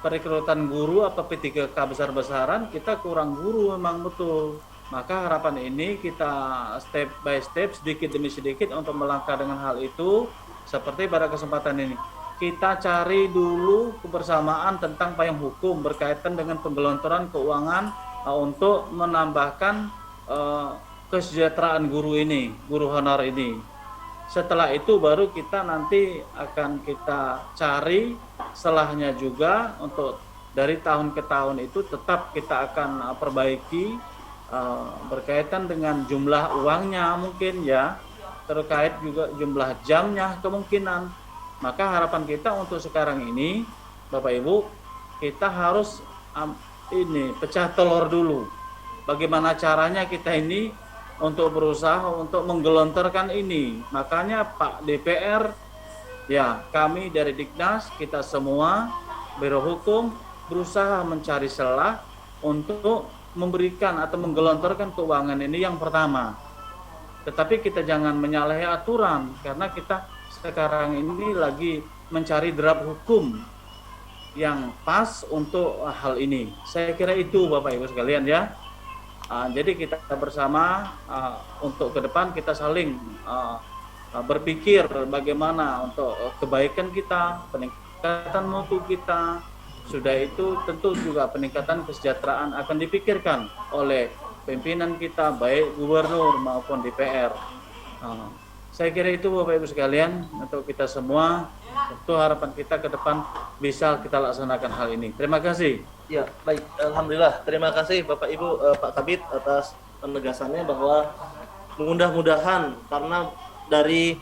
perekrutan guru atau P3K besar-besaran, kita kurang guru memang betul. Maka harapan ini kita step by step, sedikit demi sedikit untuk melangkah dengan hal itu. Seperti pada kesempatan ini, kita cari dulu kebersamaan tentang payung hukum berkaitan dengan penggelontoran keuangan untuk menambahkan kesejahteraan guru ini, guru honor ini. Setelah itu baru kita nanti akan kita cari selahnya juga untuk dari tahun ke tahun itu tetap kita akan perbaiki berkaitan dengan jumlah uangnya mungkin ya, terkait juga jumlah jamnya kemungkinan. Maka harapan kita untuk sekarang ini, Bapak Ibu, kita harus ini pecah telur dulu. Bagaimana caranya kita ini untuk berusaha untuk menggelontorkan ini. Makanya Pak DPR, ya kami dari Diknas, kita semua Biro Hukum berusaha mencari celah untuk memberikan atau menggelontorkan keuangan ini yang pertama. Tetapi kita jangan menyalahi aturan, karena kita sekarang ini lagi mencari draft hukum yang pas untuk hal ini. Saya kira itu Bapak Ibu sekalian ya. Jadi kita bersama untuk ke depan kita saling berpikir bagaimana untuk kebaikan kita, peningkatan mutu kita. Sudah itu tentu juga peningkatan kesejahteraan akan dipikirkan oleh pimpinan kita, baik gubernur maupun DPR. Saya kira itu Bapak Ibu sekalian untuk kita semua. Tentu harapan kita ke depan bisa kita laksanakan hal ini. Terima kasih. Ya, baik. Alhamdulillah. Terima kasih Bapak Ibu, Pak Kabit atas penegasannya bahwa mudah-mudahan karena dari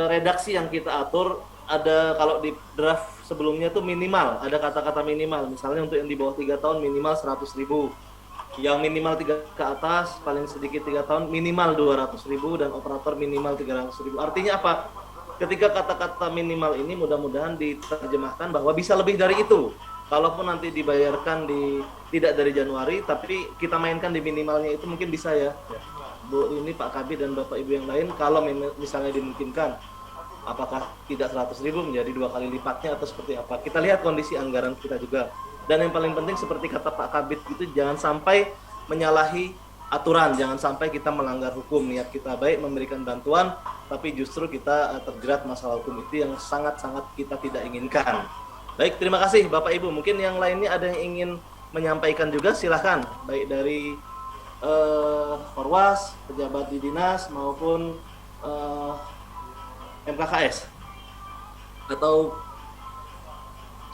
redaksi yang kita atur ada, kalau di draft sebelumnya tuh minimal ada kata-kata minimal. Misalnya untuk yang di bawah 3 tahun minimal 100.000. Yang minimal 3 ke atas, paling sedikit 3 tahun minimal 200.000 dan operator minimal 300.000. Artinya apa? Ketika kata-kata minimal ini mudah-mudahan diterjemahkan bahwa bisa lebih dari itu. Kalaupun nanti dibayarkan tidak dari Januari, tapi kita mainkan di minimalnya itu mungkin bisa ya. Bu ini Pak Kabit dan Bapak Ibu yang lain, kalau misalnya dimungkinkan, apakah tidak 100.000 menjadi 2 kali lipatnya atau seperti apa? Kita lihat kondisi anggaran kita juga. Dan yang paling penting seperti kata Pak Kabit itu, jangan sampai menyalahi aturan, jangan sampai kita melanggar hukum. Niat kita baik memberikan bantuan, tapi justru kita terjerat masalah hukum itu yang sangat-sangat kita tidak inginkan. Baik, terima kasih Bapak Ibu. Mungkin yang lainnya ada yang ingin menyampaikan juga, silahkan. Baik dari Forwas, pejabat di dinas maupun MKKS. Atau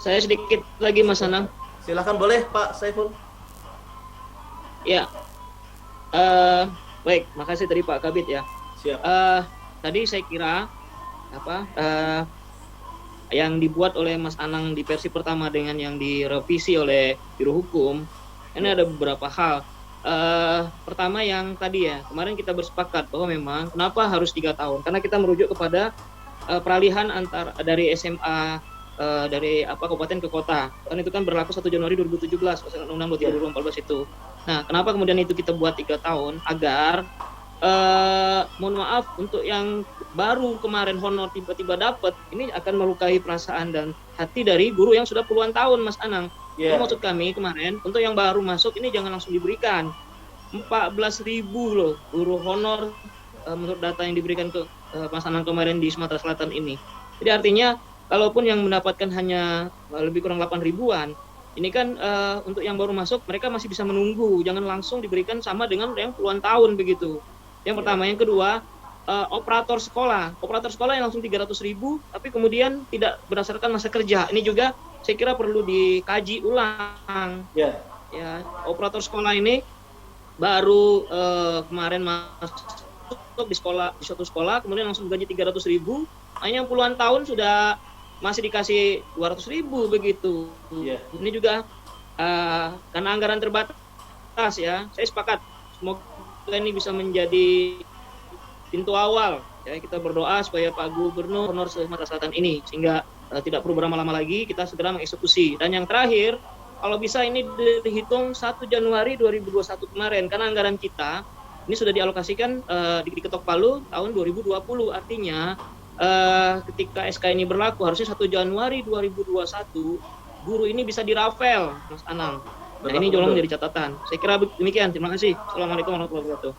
saya sedikit lagi Mas Anang. Silahkan, boleh Pak Saiful. Ya, baik, makasih tadi Pak Kabit ya. Siap. Tadi saya kira yang dibuat oleh Mas Anang di versi pertama dengan yang direvisi oleh Biro Hukum, ini ada beberapa hal. Pertama yang tadi ya, kemarin kita bersepakat bahwa memang kenapa harus 3 tahun? Karena kita merujuk kepada peralihan dari SMA dari kabupaten ke kota. Kan itu kan berlaku 1 Januari 2017, Undang-Undang 2014 itu. Nah, kenapa kemudian itu kita buat 3 tahun? Agar mohon maaf untuk yang baru kemarin honor tiba-tiba dapat, ini akan melukai perasaan dan hati dari guru yang sudah puluhan tahun Mas Anang. Iya. Jadi maksud kami kemarin untuk yang baru masuk ini jangan langsung diberikan. 14.000 loh guru honor menurut data yang diberikan ke Mas Anang kemarin di Sumatera Selatan ini. Jadi artinya kalaupun yang mendapatkan hanya lebih kurang 8 ribuan, ini kan untuk yang baru masuk mereka masih bisa menunggu, jangan langsung diberikan sama dengan yang puluhan tahun begitu. Yang pertama, yang kedua, operator sekolah yang langsung 300.000 tapi kemudian tidak berdasarkan masa kerja. Ini juga saya kira perlu dikaji ulang. Ya. Ya, operator sekolah ini baru kemarin masuk di suatu sekolah kemudian langsung gaji 300.000, hanya puluhan tahun sudah masih dikasih 200.000 begitu. Iya. Ini juga karena anggaran terbatas ya, saya sepakat semoga ini bisa menjadi pintu awal ya, kita berdoa supaya Pak Gubernur Sumatera Selatan ini sehingga tidak perlu berlama-lama lagi, kita segera mengeksekusi. Dan yang terakhir, kalau bisa ini dihitung 1 Januari 2021 kemarin, karena anggaran kita ini sudah dialokasikan di Ketok Palu tahun 2020. Artinya ketika SK ini berlaku harusnya 1 Januari 2021 guru ini bisa dirafel, Mas Anang. Nah, ini juga menjadi catatan. Saya kira demikian. Terima kasih. Assalamualaikum warahmatullahi wabarakatuh.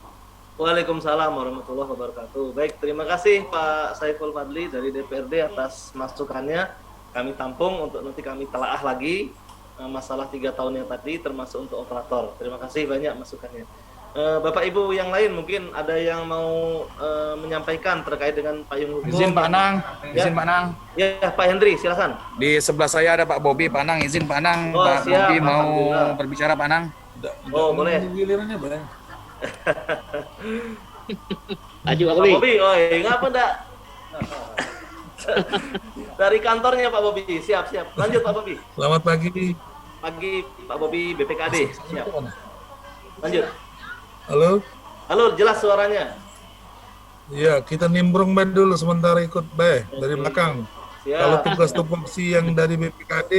Waalaikumsalam warahmatullahi wabarakatuh. Baik, terima kasih Pak Saiful Fadli dari DPRD atas masukannya. Kami tampung untuk nanti kami telaah lagi masalah 3 tahun yang tadi termasuk untuk operator. Terima kasih banyak masukannya. Bapak Ibu yang lain mungkin ada yang mau menyampaikan terkait dengan payung hukum. Izin Pak Anang, Ya. izin Pak Anang. Ya, Pak Hendri, silakan. Di sebelah saya ada Pak Bobi, Pak Anang, izin Pak Anang, Oh, Pak siap, Bobi mau Alhamdulillah. berbicara Pak Anang. Oh, boleh. Gilirannya Bang. Laju Pak Pak Bobi. Bobi, oh ngapa enggak? Dari kantornya Pak Bobi, siap. Lanjut Pak Bobi. Selamat pagi. Pagi Pak Bobi BPKD, siap. Lanjut. Halo. Jelas suaranya. Ya, kita nimbrung bed dulu sementara ikut dari belakang. Siap. Kalau tugas tupoksi yang dari BPKD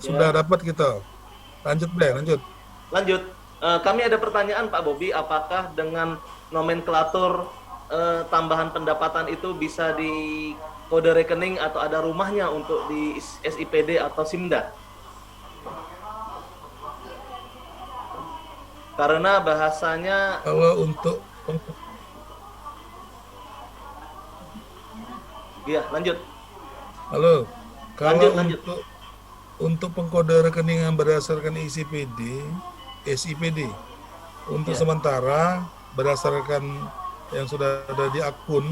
sudah dapat kita. Lanjut Lanjut. Kami ada pertanyaan Pak Bobi, apakah dengan nomenklatur tambahan pendapatan itu bisa di kode rekening atau ada rumahnya untuk di SIPD atau SIMDA? Karena bahasanya Kalau untuk iya, lanjut. Halo. Kalau Lanjut. untuk pengkode rekening yang berdasarkan SIPD untuk sementara berdasarkan yang sudah ada di akun,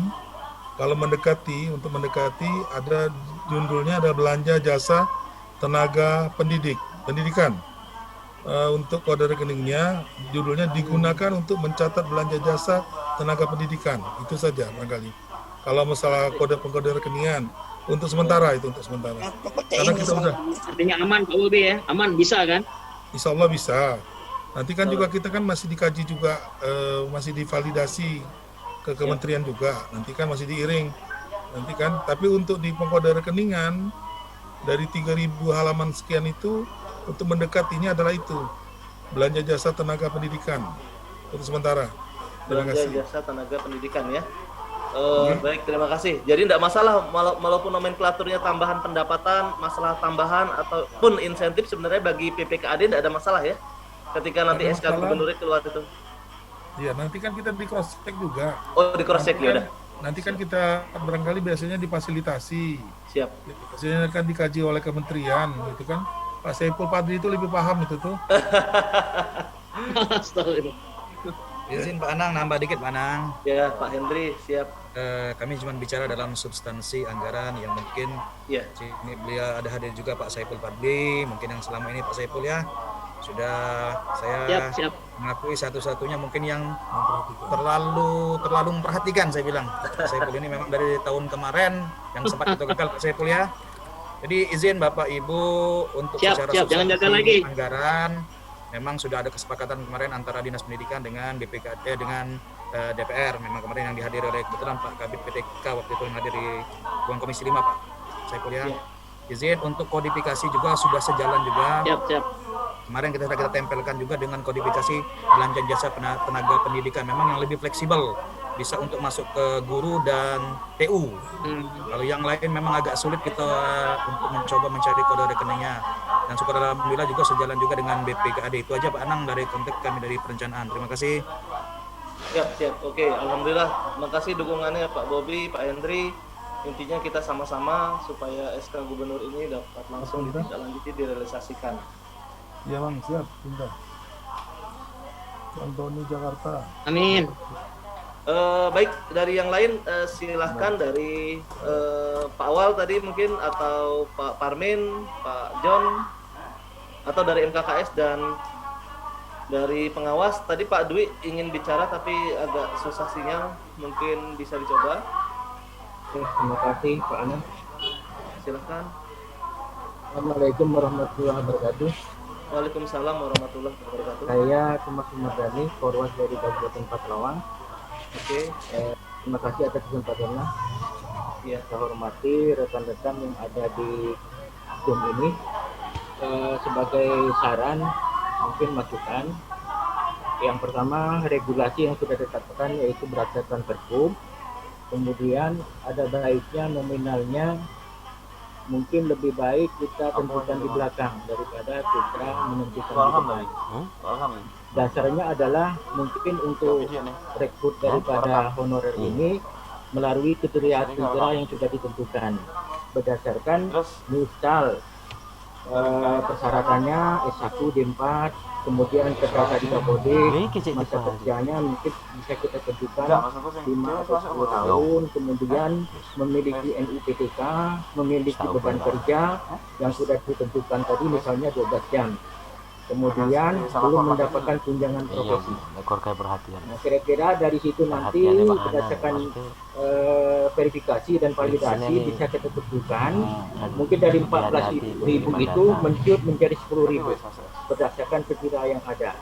kalau untuk mendekati ada judulnya ada belanja jasa tenaga pendidikan. Untuk kode rekeningnya judulnya digunakan untuk mencatat belanja jasa tenaga pendidikan. Itu saja barangkali. Kalau masalah pengkode rekeningan untuk sementara itu untuk sementara. Karena kita udah Artinya aman Pak Bobi ya, aman bisa kan? Insya Allah bisa. Nanti kan juga kita kan masih dikaji juga, masih divalidasi ke kementerian juga. Nanti kan masih diiring. Nanti kan, tapi untuk di pengkode rekeningan dari 3.000 halaman sekian itu untuk mendekatinya adalah itu belanja jasa tenaga pendidikan untuk sementara. Terima Belanja kasih. jasa tenaga pendidikan ya. Baik, terima kasih. Jadi tidak masalah walaupun nomenklaturnya tambahan pendapatan, masalah tambahan ataupun insentif sebenarnya bagi PPKAD tidak ada masalah ya. Ketika nanti SK Gubernur keluar itu. Iya, nanti kan kita di cross check juga. Oh, di cross check ya udah. Nanti kan kita barangkali biasanya difasilitasi. Siap. Biasanya kan dikaji oleh kementerian gitu kan. Pak Saiful Fadli itu lebih paham itu tuh. Astagfirullah. Izin Pak Anang, nambah dikit Pak Anang. Ya, Pak Hendri, siap. Kami cuma bicara dalam substansi anggaran yang mungkin Ya. ini beliau ada hadir juga Pak Saiful Fadli, mungkin yang selama ini Pak Saiful ya sudah saya Siap. mengakui satu-satunya mungkin yang terlalu memperhatikan saya bilang. Pak Saiful ini memang dari tahun kemarin yang sempat itu gagal Pak Saiful ya. Jadi izin Bapak Ibu untuk Siap, secara jangan gagal substansi lagi. anggaran memang sudah ada kesepakatan kemarin antara Dinas Pendidikan dengan BPKD dengan DPR. Memang kemarin yang dihadiri oleh kebetulan Pak Kabid PTK waktu itu yang hadir di ruang Komisi 5 Pak Saiful ya. Izin untuk kodifikasi juga sudah sejalan juga. Siap. Kemarin kita tempelkan juga dengan kodifikasi belanja jasa tenaga pendidikan memang yang lebih fleksibel bisa untuk masuk ke guru dan TU. Kalau yang lain memang agak sulit kita untuk mencoba mencari kode rekeningnya. Dan syukur alhamdulillah juga sejalan juga dengan BPKAD. Itu aja Pak Anang dari kontak kami dari perencanaan. Terima kasih. Siap. Oke, alhamdulillah. Terima kasih dukungannya Pak Bobi, Pak Hendri. Intinya kita sama-sama supaya SK Gubernur ini dapat langsung ditindaklanjuti, direalisasikan. Ya Bang, siap. Pindah. Antoni Jakarta. Amin. Baik, dari yang lain silahkan dari Pak Awal tadi mungkin, atau Pak Parmin, Pak John, atau dari MKKS dan dari pengawas. Tadi Pak Dwi ingin bicara tapi agak susah sinyal, mungkin bisa dicoba. Terima kasih Pak Anang. Silahkan. Assalamualaikum warahmatullahi wabarakatuh. Waalaikumsalam warahmatullahi wabarakatuh. Saya Tumas Mardani, Korwas dari Kabupaten Patrawang. Oke. Terima kasih atas kesempatannya. Ya. Saya hormati rekan-rekan yang ada di Zoom ini. Sebagai saran, mungkin masukan. Yang pertama, regulasi yang sudah ditetapkan yaitu berdasarkan Pergub. Kemudian ada baiknya nominalnya mungkin lebih baik kita tentukan di belakang daripada kita menentukan di depan. Dasarnya adalah mungkin untuk rekrut daripada honorer ini melalui kriteria yang sudah ditentukan berdasarkan misal persyaratannya S1 D4, kemudian tertata di Kapodik, masa kerjanya mungkin bisa kita tentukan 5 atau 10 tahun, kemudian memiliki NUPTK, memiliki beban kerja yang sudah ditentukan tadi misalnya 12 jam. Kemudian belum mendapatkan tunjangan profesi. Nah, kira-kira dari situ nanti berdasarkan verifikasi dan validasi bisa kita tentukan mungkin dari 14.000 itu mencut menjadi 10.000 berdasarkan kriteria yang ada.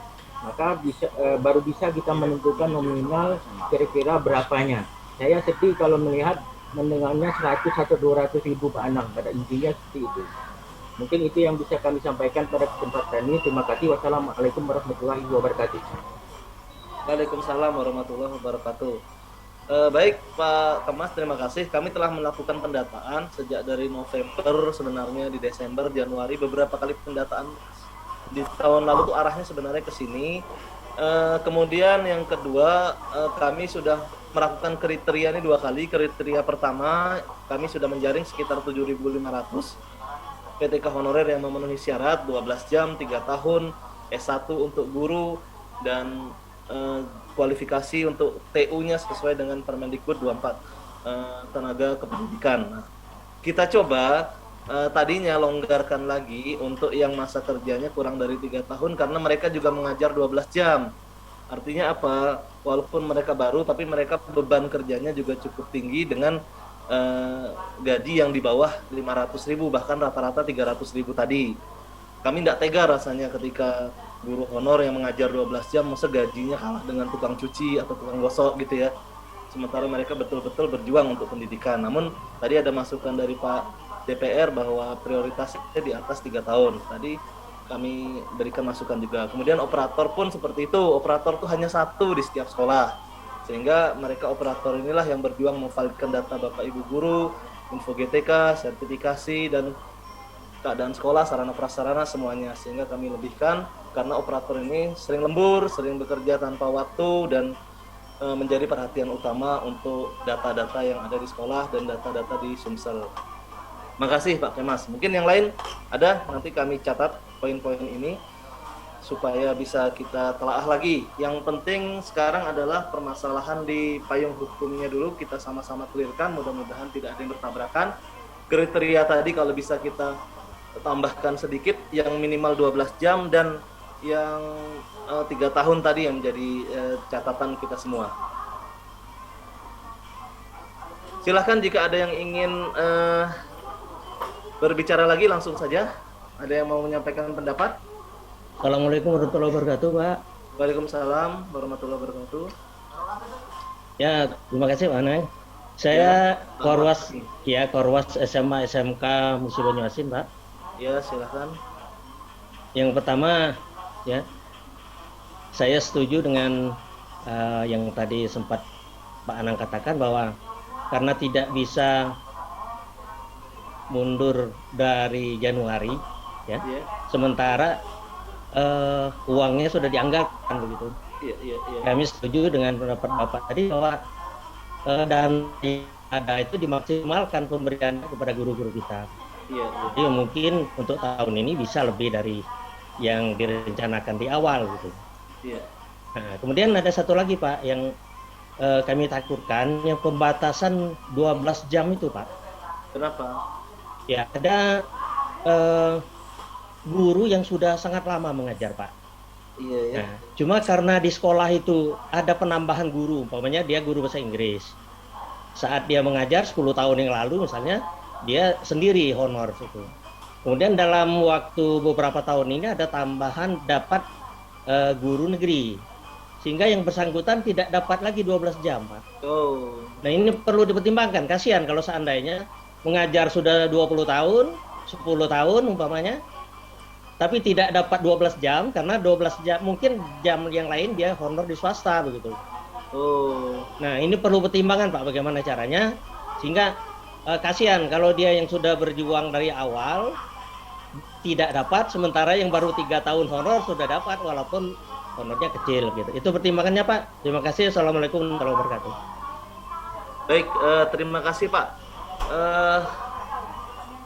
Maka bisa baru bisa kita menentukan nominal kira-kira berapanya. Saya sedih kalau melihat mendengarnya 100 atau 200 ribu Pak Anang, pada intinya seperti itu. Mungkin itu yang bisa kami sampaikan pada kesempatan ini. Terima kasih. Wassalamualaikum warahmatullahi wabarakatuh. Waalaikumsalam warahmatullahi wabarakatuh. Baik Pak Kemas, terima kasih. Kami telah melakukan pendataan sejak dari November, sebenarnya di Desember, Januari, beberapa kali pendataan di tahun lalu tuh arahnya sebenarnya ke sini. Kemudian yang kedua, kami sudah melakukan kriteria ini 2 kali. Kriteria pertama, kami sudah menjaring sekitar 7.500 PTK honorer yang memenuhi syarat 12 jam, 3 tahun, S1 untuk guru, dan kualifikasi untuk TU-nya sesuai dengan Permendikbud 24 tenaga kependidikan. Nah, kita coba tadinya longgarkan lagi untuk yang masa kerjanya kurang dari 3 tahun karena mereka juga mengajar 12 jam. Artinya apa? Walaupun mereka baru tapi mereka beban kerjanya juga cukup tinggi dengan gaji yang di bawah 500.000, bahkan rata-rata 300.000 tadi. Kami tidak tega rasanya ketika guru honor yang mengajar 12 jam masa gajinya kalah dengan tukang cuci atau tukang gosok gitu ya. Sementara mereka betul-betul berjuang untuk pendidikan. Namun tadi ada masukan dari Pak DPR bahwa prioritasnya di atas 3 tahun. Tadi kami berikan masukan juga. Kemudian operator pun seperti itu. Operator itu hanya 1 di setiap sekolah. Sehingga mereka operator inilah yang berjuang memvalidkan data Bapak Ibu guru, info GTK, sertifikasi, dan keadaan sekolah, sarana prasarana semuanya. Sehingga kami lebihkan karena operator ini sering lembur, sering bekerja tanpa waktu, dan menjadi perhatian utama untuk data-data yang ada di sekolah dan data-data di Sumsel. Makasih Pak Kemas. Mungkin yang lain ada, nanti kami catat poin-poin ini supaya bisa kita telaah lagi. Yang penting sekarang adalah permasalahan di payung hukumnya dulu kita sama-sama clearkan, mudah-mudahan tidak ada yang bertabrakan. Kriteria tadi kalau bisa kita tambahkan sedikit, yang minimal 12 jam dan yang 3 tahun tadi yang menjadi catatan kita semua. Silahkan jika ada yang ingin berbicara lagi langsung saja. Ada yang mau menyampaikan pendapat? Assalamualaikum warahmatullahi wabarakatuh, Pak. Waalaikumsalam warahmatullahi wabarakatuh. Ya, terima kasih Pak Anang. Saya Korwas SMA SMK Musi Banyuasin, Pak. Ya, silakan. Yang pertama, ya, saya setuju dengan yang tadi sempat Pak Anang katakan bahwa karena tidak bisa mundur dari Januari, ya, sementara uangnya sudah dianggarkan begitu. Kami setuju dengan pendapat Bapak tadi bahwa dan ada itu dimaksimalkan pemberiannya kepada guru-guru kita. Jadi mungkin untuk tahun ini bisa lebih dari yang direncanakan di awal gitu. Nah, kemudian ada satu lagi Pak yang kami takutkan, yang pembatasan 12 jam itu Pak. Kenapa? Ya, ada guru yang sudah sangat lama mengajar Pak. Nah, cuma karena di sekolah itu ada penambahan guru, umpamanya dia guru bahasa Inggris. Saat dia mengajar 10 tahun yang lalu misalnya, dia sendiri honor itu. Kemudian dalam waktu beberapa tahun ini ada tambahan dapat guru negeri. Sehingga yang bersangkutan tidak dapat lagi 12 jam, Pak. Nah, ini perlu dipertimbangkan. Kasihan kalau seandainya mengajar sudah 20 tahun, 10 tahun umpamanya, tapi tidak dapat 12 jam karena 12 jam mungkin jam yang lain dia honor di swasta begitu. Nah, ini perlu pertimbangan Pak, bagaimana caranya sehingga kasihan kalau dia yang sudah berjuang dari awal tidak dapat, sementara yang baru 3 tahun honor sudah dapat walaupun honornya kecil gitu. Itu pertimbangannya Pak. Terima kasih. Assalamualaikum warahmatullahi wabarakatuh. Baik, terima kasih Pak.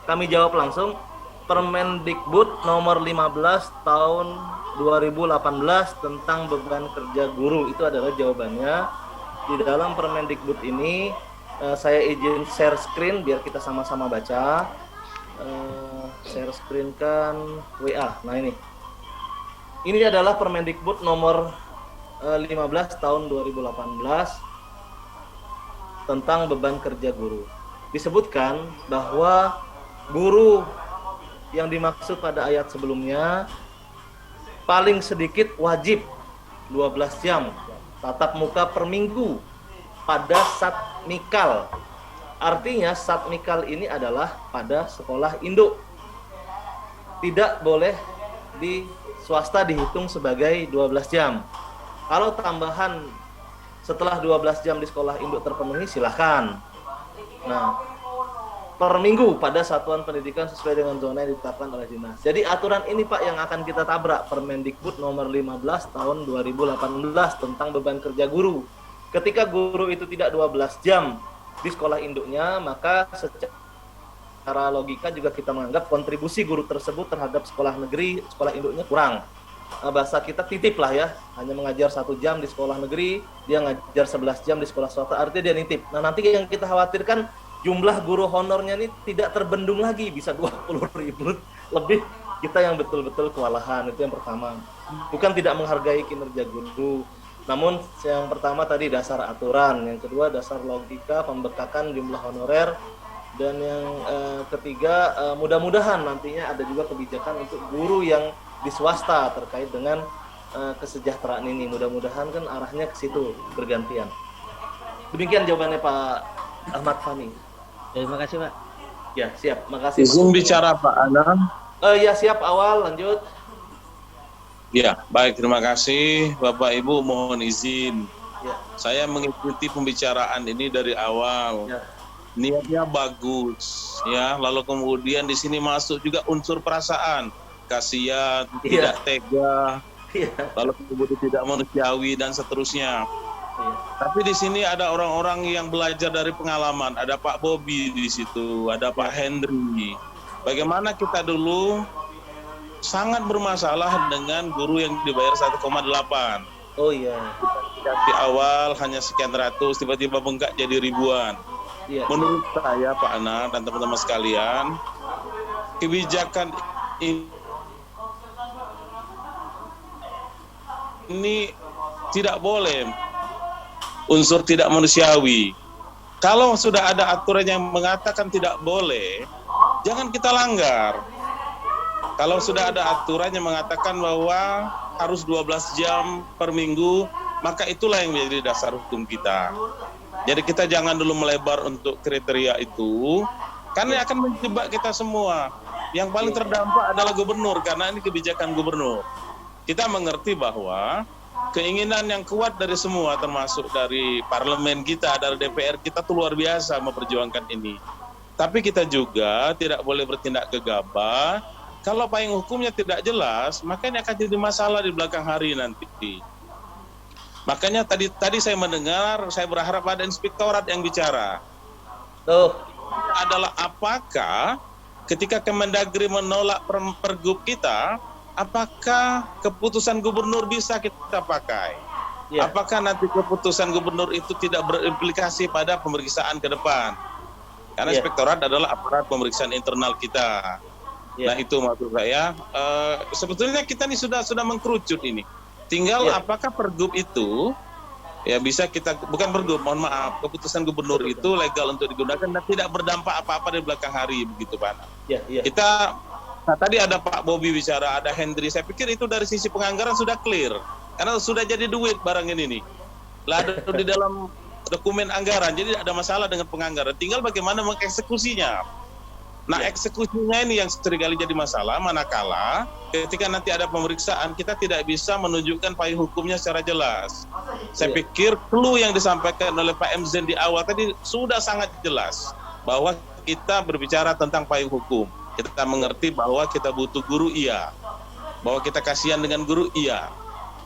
Kami jawab langsung. Permendikbud nomor 15 tahun 2018 tentang beban kerja guru, itu adalah jawabannya. Di dalam Permendikbud ini saya izin share screen biar kita sama-sama baca. Share screen kan WA. Nah, ini adalah Permendikbud nomor 15 tahun 2018 tentang beban kerja guru. Disebutkan bahwa guru yang dimaksud pada ayat sebelumnya paling sedikit wajib 12 jam tatap muka per minggu pada satmikal. Artinya satmikal ini adalah pada sekolah induk. Tidak boleh di swasta dihitung sebagai 12 jam. Kalau tambahan setelah 12 jam di sekolah induk terpenuhi, silahkan. Nah, per minggu pada satuan pendidikan sesuai dengan zona yang ditetapkan oleh dinas. Jadi aturan ini Pak yang akan kita tabrak, Permendikbud nomor 15 tahun 2018 tentang beban kerja guru. Ketika guru itu tidak 12 jam di sekolah induknya, maka secara logika juga kita menganggap kontribusi guru tersebut terhadap sekolah negeri, sekolah induknya kurang. Bahasa kita titip lah ya, hanya mengajar 1 jam di sekolah negeri, dia ngajar 11 jam di sekolah swasta, artinya dia nitip. Nah, nanti yang kita khawatirkan jumlah guru honornya ini tidak terbendung lagi, bisa 20.000 lebih, kita yang betul-betul kewalahan. Itu yang pertama. Bukan tidak menghargai kinerja guru, namun yang pertama tadi dasar aturan, yang kedua dasar logika pembekakan jumlah honorer, dan yang ketiga mudah-mudahan nantinya ada juga kebijakan untuk guru yang di swasta terkait dengan kesejahteraan ini. Mudah-mudahan kan arahnya ke situ bergantian. Demikian jawabannya Pak Ahmad Fani. Terima kasih Pak. Ya, siap. Makasih. Izin bicara Pak Anang. Ya, siap. Awal, lanjut. Ya, baik. Terima kasih Bapak Ibu. Mohon izin. Ya. Saya mengikuti pembicaraan ini dari awal. Ya. Niatnya bagus, ya. Lalu kemudian di sini masuk juga unsur perasaan, kasihan, tidak tega, lalu kemudian tidak manusiawi dan seterusnya. Tapi di sini ada orang-orang yang belajar dari pengalaman. Ada Pak Bobi di situ, ada Pak Hendri. Bagaimana kita dulu sangat bermasalah dengan guru yang dibayar 1,8. Oh iya. Di awal hanya sekian ratus, tiba-tiba bengkak jadi ribuan. Iya. Menurut saya Pak Anang dan teman-teman sekalian, kebijakan ini tidak boleh unsur tidak manusiawi. Kalau sudah ada aturan yang mengatakan tidak boleh, jangan kita langgar. Kalau sudah ada aturan yang mengatakan bahwa harus 12 jam per minggu, maka itulah yang menjadi dasar hukum kita. Jadi kita jangan dulu melebar untuk kriteria itu, karena akan menjebak kita semua. Yang paling terdampak adalah gubernur, karena ini kebijakan gubernur. Kita mengerti bahwa keinginan yang kuat dari semua, termasuk dari parlemen kita, dari DPR kita tuh luar biasa memperjuangkan ini. Tapi kita juga tidak boleh bertindak gegabah. Kalau payung hukumnya tidak jelas, maka ini akan jadi masalah di belakang hari nanti. Makanya tadi saya mendengar, saya berharap ada inspektorat yang bicara. Adalah apakah ketika Kemendagri menolak pergub kita, apakah keputusan gubernur bisa kita pakai? Apakah nanti keputusan gubernur itu tidak berimplikasi pada pemeriksaan ke depan? Karena inspektorat adalah aparat pemeriksaan internal kita. Nah itu maksud saya. Sebetulnya kita ini sudah mengkerucut ini. Tinggal apakah pergub itu ya bisa kita, bukan pergub, mohon maaf, keputusan gubernur itu legal untuk digunakan dan tidak berdampak apa-apa di belakang hari, begitu Pak. Kita, nah tadi ada Pak Bobi bicara, ada Hendri, saya pikir itu dari sisi penganggaran sudah clear, karena sudah jadi duit barang ini nih. Lah ada di dalam dokumen anggaran, jadi tidak ada masalah dengan penganggaran, tinggal bagaimana mengeksekusinya. Nah eksekusinya ini yang seringkali jadi masalah, manakala ketika nanti ada pemeriksaan kita tidak bisa menunjukkan payung hukumnya secara jelas. Saya pikir clue yang disampaikan oleh Pak M. Zen di awal tadi sudah sangat jelas bahwa kita berbicara tentang payung hukum. Kita mengerti bahwa kita butuh guru, iya. Bahwa kita kasihan dengan guru, iya.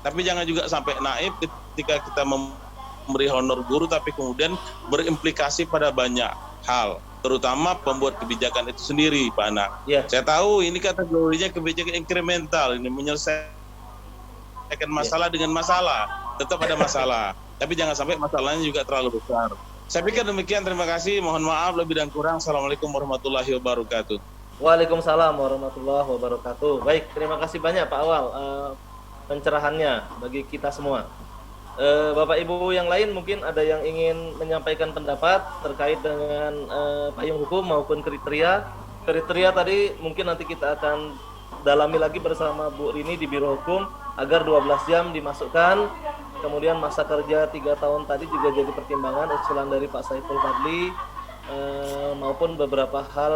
Tapi jangan juga sampai naif ketika kita memberi honor guru tapi kemudian berimplikasi pada banyak hal, terutama pembuat kebijakan itu sendiri, Pak Anang. Saya tahu ini kategorinya kebijakan inkremental, ini menyelesaikan masalah dengan masalah, tetap ada masalah. Tapi jangan sampai masalahnya juga terlalu besar. Saya pikir demikian, terima kasih, mohon maaf lebih dan kurang. Assalamualaikum warahmatullahi wabarakatuh. Waalaikumsalam warahmatullahi wabarakatuh. Baik, terima kasih banyak Pak Awal pencerahannya bagi kita semua. Bapak Ibu yang lain mungkin ada yang ingin menyampaikan pendapat terkait dengan payung hukum maupun kriteria. Kriteria tadi mungkin nanti kita akan dalami lagi bersama Bu Rini di Biro Hukum agar 12 jam dimasukkan. Kemudian masa kerja 3 tahun tadi juga jadi pertimbangan usulan dari Pak Saiful Fadli, maupun beberapa hal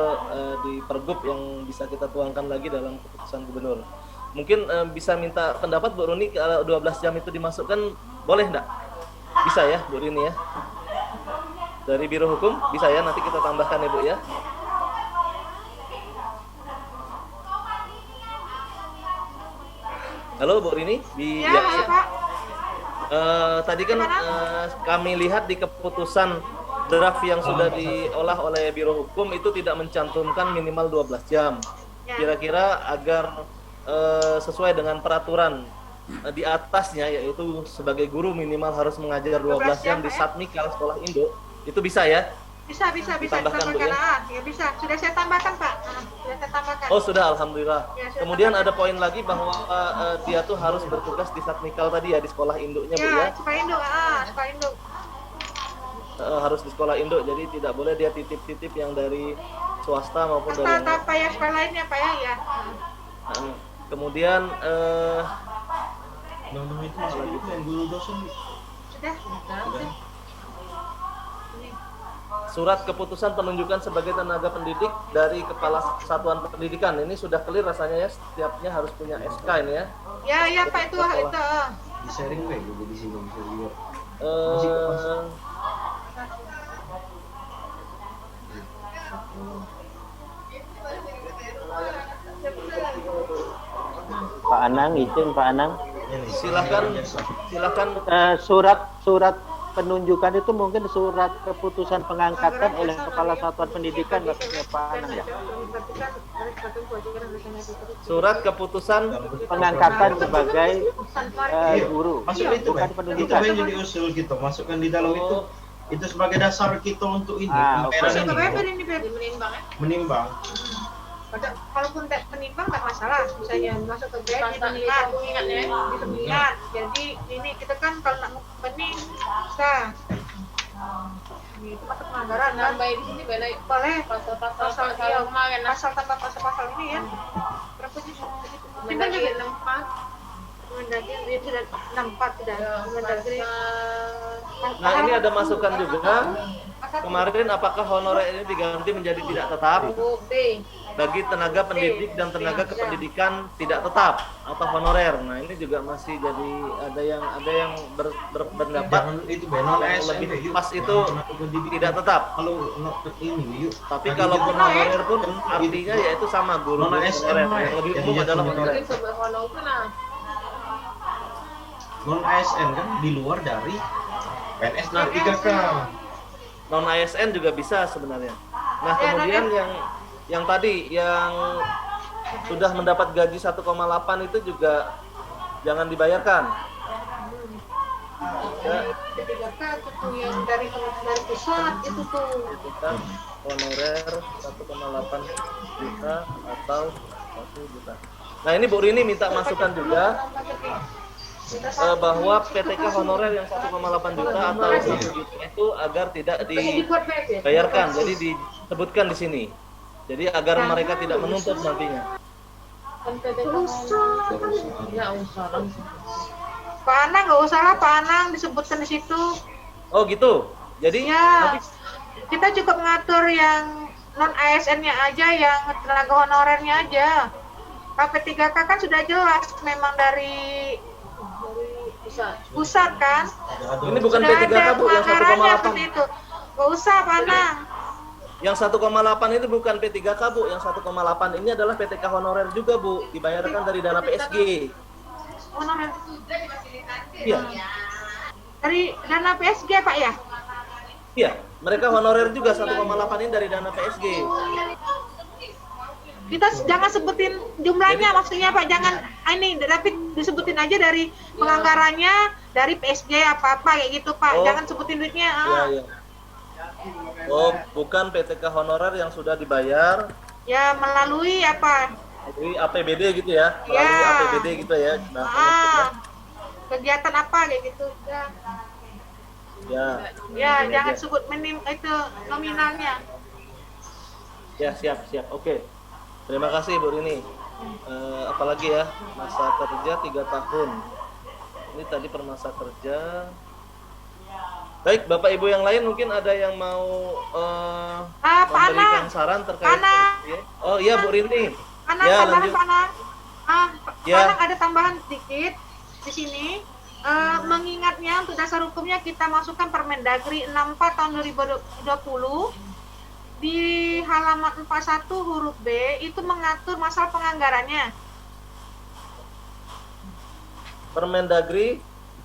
di pergub yang bisa kita tuangkan lagi dalam keputusan gubernur. Mungkin bisa minta pendapat Bu Rini, kalau 12 jam itu dimasukkan boleh enggak? Bisa ya Bu Rini ya? Dari Biro Hukum bisa ya, nanti kita tambahkan ya Bu ya. Halo Bu Rini, ya Pak. Tadi kan kami lihat di keputusan draft yang sudah diolah oleh Biro Hukum itu tidak mencantumkan minimal 12 jam. Kira-kira agar sesuai dengan peraturan di atasnya, yaitu sebagai guru minimal harus mengajar 12 jam di Satmikal Sekolah Induk, itu bisa ya? Bisa ditambahkan ya bisa. Sudah saya tambahkan Pak. Sudah saya tambahkan. Oh sudah, alhamdulillah. Ya, kemudian ada poin lagi bahwa dia tuh harus bertugas di Satmikal tadi ya, di sekolah induknya Bu ya? Sekolah induk, sekolah induk. Harus di sekolah induk, jadi tidak boleh dia titip-titip yang dari swasta maupun dari apa ya sekolah lainnya Pak ya. Kemudian itu masuk itu yang guru dosen sudah. Surat keputusan penunjukan sebagai tenaga pendidik dari Kepala Satuan Pendidikan ini sudah clear rasanya ya, setiapnya harus punya SK ini ya. Ya Pak, itu. Di sharing kayak gitu di sini bisa lihat. Pak Anang, izin Pak Anang. Silakan. Surat penunjukan itu mungkin surat keputusan pengangkatan oleh Kepala Satuan Pendidikan maksudnya Pak Anang ya. Surat keputusan pengangkatan sebagai guru. Masuk itu bukan penunjukan. Itu jadi usul gitu, masukkan di dalam itu sebagai dasar kita untuk ini. Menimbang. Kalaupun menimbang tak masalah, misalnya masuk ke grade dipengingat. Jadi ini kita kan kalau nak bening bisa. Ini itu masuk anggaran kan. Nambah di sini boleh pasal tambah pasal ini ya. Berapa sih? Pindah lagi 64. Permendagri tidak 64 tidak Permendagri. Nah, ini ada masukan juga. Kemarin apakah honorer ini diganti menjadi tidak tetap bagi tenaga pendidik dan tenaga kependidikan tidak tetap atau honorer. Nah, ini juga masih jadi ada yang berpendapat itu yang lebih pas itu tidak tetap. Kalau ini, Tapi kalaupun honorer pun artinya yaitu sama guru honorer. Yang lebih umum adalah honorer. Non ASN kan di luar dari PNS dan 3K. Non ASN juga bisa sebenarnya. Nah, kemudian yang tadi yang sudah mendapat gaji 1,8 itu juga jangan dibayarkan. Ya. Yang dari pusat itu tuh. Itu kan honorer 1,8 juta atau 1 juta. Nah, ini Bu Rini minta masukan juga bahwa PTK honorer yang 1,8 juta atau 1 juta itu agar tidak dibayarkan. Jadi disebutkan di sini. Jadi agar mereka tidak menuntut nantinya. Pak Anang nggak usah lah, Pak Anang disebutkan di situ. Oh gitu. Jadi ya, nanti kita cukup mengatur yang non ASN-nya aja, yang tenaga honorernya aja. KP3K kan sudah jelas memang dari pusat kan. Ini bukan P3K Bu, yang 1,8 itu. Nggak usah Pak Anang. Yang 1,8 itu bukan P3K Bu, yang 1,8 ini adalah PTK honorer juga Bu, dibayarkan dari dana PSG. Honorer. Iya. Dari dana PSG Pak ya? Iya, mereka honorer juga 1,8 ini dari dana PSG. Kita jangan sebutin jumlahnya. Jadi, maksudnya Pak, jangan ini, tapi disebutin aja dari penganggarannya, dari PSG apa-apa kayak gitu Pak. Jangan sebutin duitnya. Iya, iya. Oh, bukan PTK honorer yang sudah dibayar. Ya, melalui apa? Melalui APBD gitu ya. Melalui APBD gitu ya. Nah, kegiatan apa kayak gitu. Ya, jangan sebut itu nominalnya. Ya, siap. Oke. Terima kasih Bu Rini. Apalagi ya, masa kerja 3 tahun. Ini tadi permasa kerja. Baik, Bapak Ibu yang lain mungkin ada yang mau memberikan saran terkait. Oh iya Bu Rini. Ya, lanjut. Panang ada tambahan sedikit di sini. Mengingatnya untuk dasar hukumnya kita masukkan Permendagri 64 tahun 2020. Di halaman 41 huruf B itu mengatur masalah penganggarannya. Permendagri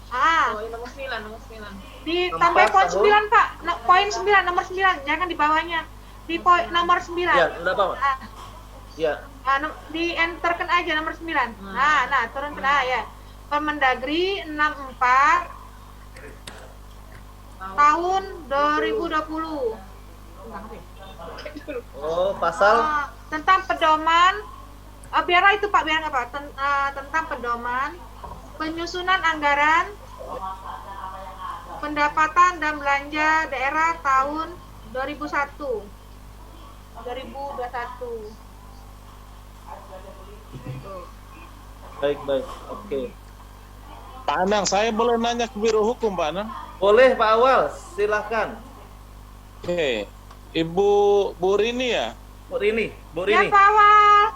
nomor 9. Di sampai poin 9 Pak. Poin 9 nomor 9, jangan di bawahnya. Di poin nomor 9. Ya, enggak apa-apa. Ya. Di enterkan aja nomor 9. Nah, turun ke ya. Permendagri 64 tahun 2020. Oh, pasal tentang pedoman. Biar itu Pak, biar apa? Tentang pedoman penyusunan anggaran pendapatan dan belanja daerah tahun 2021. Baik. Oke. Pak Anang, saya boleh nanya ke Biro Hukum, Pak Anang? Boleh, Pak Awal. Silahkan. Oke. Ibu Rini ya? Bu Rini. Ya, Pak Awal.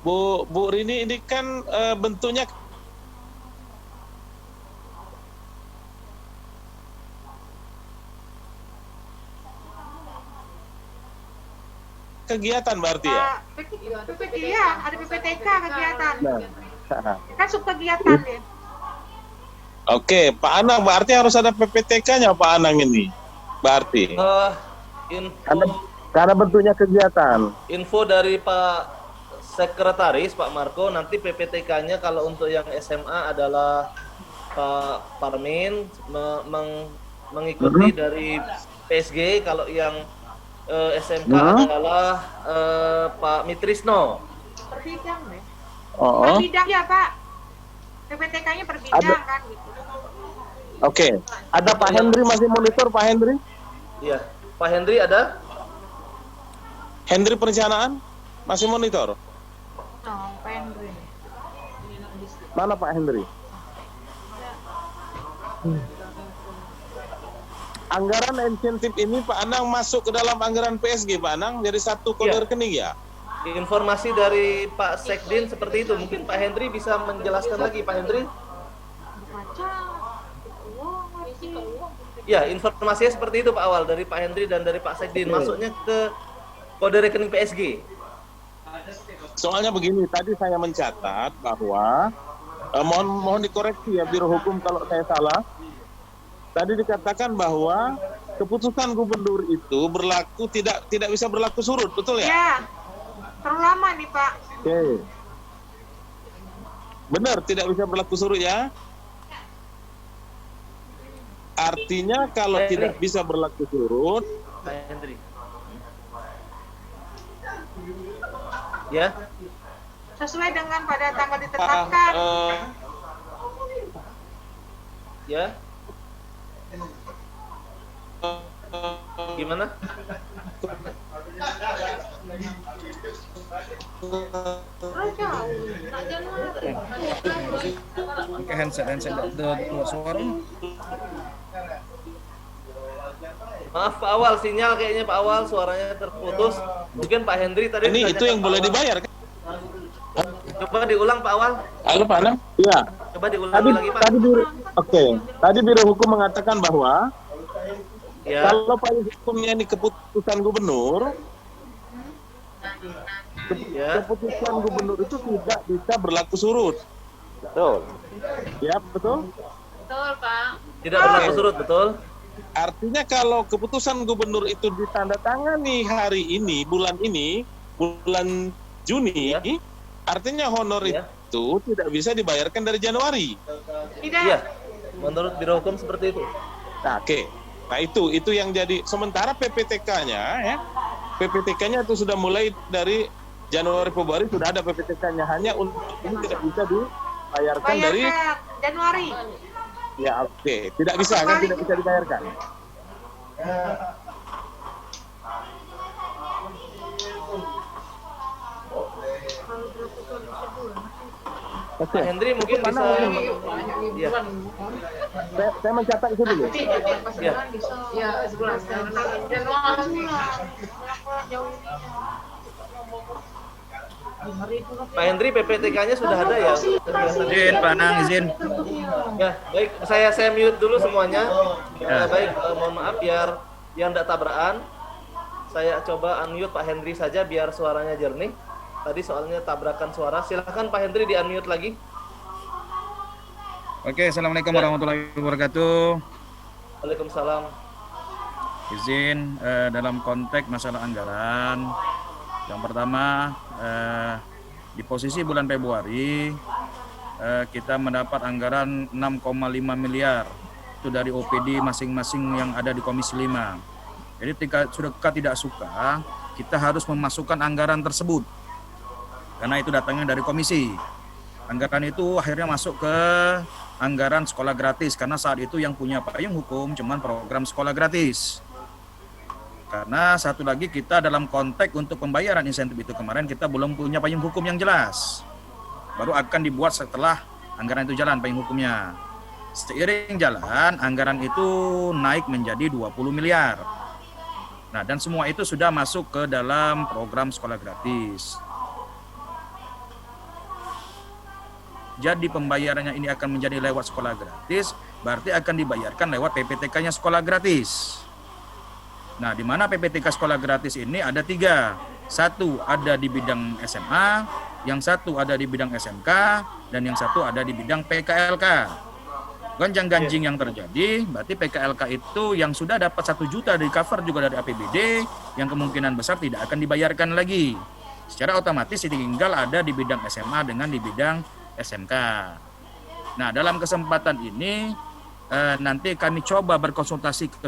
Bu Rini ini kan bentuknya kegiatan berarti ya? Iya, ada PPTK kegiatan. Kan subkegiatan ya. Oke, Pak Anang berarti harus ada PPTK-nya Pak Anang ini. Berarti. Karena bentuknya kegiatan. Info dari Pak Sekretaris Pak Marco, nanti PPTK-nya kalau untuk yang SMA adalah Pak Parmin mengikuti dari PSG, kalau yang SMK adalah Pak Mitrisno. Per bidang deh. Per bidang ya Pak. PPTK-nya per bidang kan gitu. Oke. Ada Pak Hendri masih monitor Pak Hendri? Iya. Pak Hendri ada? Hendri perencanaan masih monitor? Pak Hendri. Mana Pak Hendri? Anggaran insentif ini Pak Anang masuk ke dalam anggaran PSG Pak Anang jadi satu kode rekening ya? Informasi dari Pak Sekdin seperti itu. Mungkin Pak Hendri bisa menjelaskan lagi, Pak Hendri. Ya, informasinya seperti itu Pak Awal dari Pak Hendri dan dari Pak Sekdin. Masuknya ke kode rekening PSG. Soalnya begini, tadi saya mencatat bahwa mohon dikoreksi ya Biro Hukum kalau saya salah. Tadi dikatakan bahwa keputusan gubernur itu berlaku tidak bisa berlaku surut, betul ya? Ya, terlalu lama nih Pak. Oke. Benar, tidak bisa berlaku surut ya? Artinya kalau tidak bisa berlaku surut, Pak Hendri. Ya. Sesuai dengan pada tanggal ditetapkan. Ya. Gimana? Oke, handset suara. Maaf Pak Awal, sinyal kayaknya Pak Awal suaranya terputus. Mungkin Pak Hendri tadi. Ini itu yang boleh dibayar kan? Coba diulang Pak Awal. Halo Pak Anang? Iya. Coba diulang lagi Pak. Tadi Biro Hukum mengatakan bahwa ya. Kalau payung hukumnya ini keputusan gubernur, keputusan gubernur itu tidak bisa berlaku surut. Betul. Ya, betul? Betul, Pak. Tidak berlaku surut, betul. Artinya kalau keputusan gubernur itu ditandatangani hari ini, bulan Juni, artinya honor itu tidak bisa dibayarkan dari Januari. Tidak. Iya. Menurut Biro Hukum seperti itu. Nah, oke. Nah, itu yang jadi sementara PPTK-nya ya. PPTK-nya itu sudah mulai dari Januari Februari sudah ada PPTK-nya, hanya untuk ini tidak bisa dibayarkan dari Januari. Ya, oke. Tidak bisa kan, tidak bisa dibayarkan. Pak Hendri mungkin bisa. Ya. Saya mencatat itu dulu. Ya. Ya, sebulan. Januari. Pak Hendri, PPTK-nya sudah ada ya? Izin, Pak Anang, izin. Ya, baik. Saya mute dulu semuanya. Baik, mohon maaf biar yang tidak tabrakan. Saya coba unmute Pak Hendri saja biar suaranya jernih. Tadi soalnya tabrakan suara. Silahkan Pak Hendri di unmute lagi. Oke, Assalamualaikum warahmatullahi wabarakatuh. Waalaikumsalam. Izin dalam konteks masalah anggaran. Yang pertama, di posisi bulan Februari kita mendapat anggaran 6,5 miliar itu dari OPD masing-masing yang ada di Komisi 5. Jadi suka tidak suka kita harus memasukkan anggaran tersebut karena itu datangnya dari komisi. Anggaran itu akhirnya masuk ke anggaran sekolah gratis karena saat itu yang punya payung hukum cuman program sekolah gratis. Karena satu lagi kita dalam konteks untuk pembayaran insentif itu kemarin kita belum punya payung hukum yang jelas. Baru akan dibuat setelah anggaran itu jalan payung hukumnya. Seiring jalan anggaran itu naik menjadi 20 miliar. Nah, dan semua itu sudah masuk ke dalam program sekolah gratis. Jadi pembayarannya ini akan menjadi lewat sekolah gratis, berarti akan dibayarkan lewat PPTK-nya sekolah gratis. Nah, di mana PPTK sekolah gratis ini ada 3. Satu ada di bidang SMA, yang satu ada di bidang SMK, dan yang satu ada di bidang PKLK. Gonjang-ganjing yang terjadi, berarti PKLK itu yang sudah dapat 1 juta di cover juga dari APBD, yang kemungkinan besar tidak akan dibayarkan lagi. Secara otomatis tinggal ada di bidang SMA dengan di bidang SMK. Nah, dalam kesempatan ini nanti kami coba berkonsultasi ke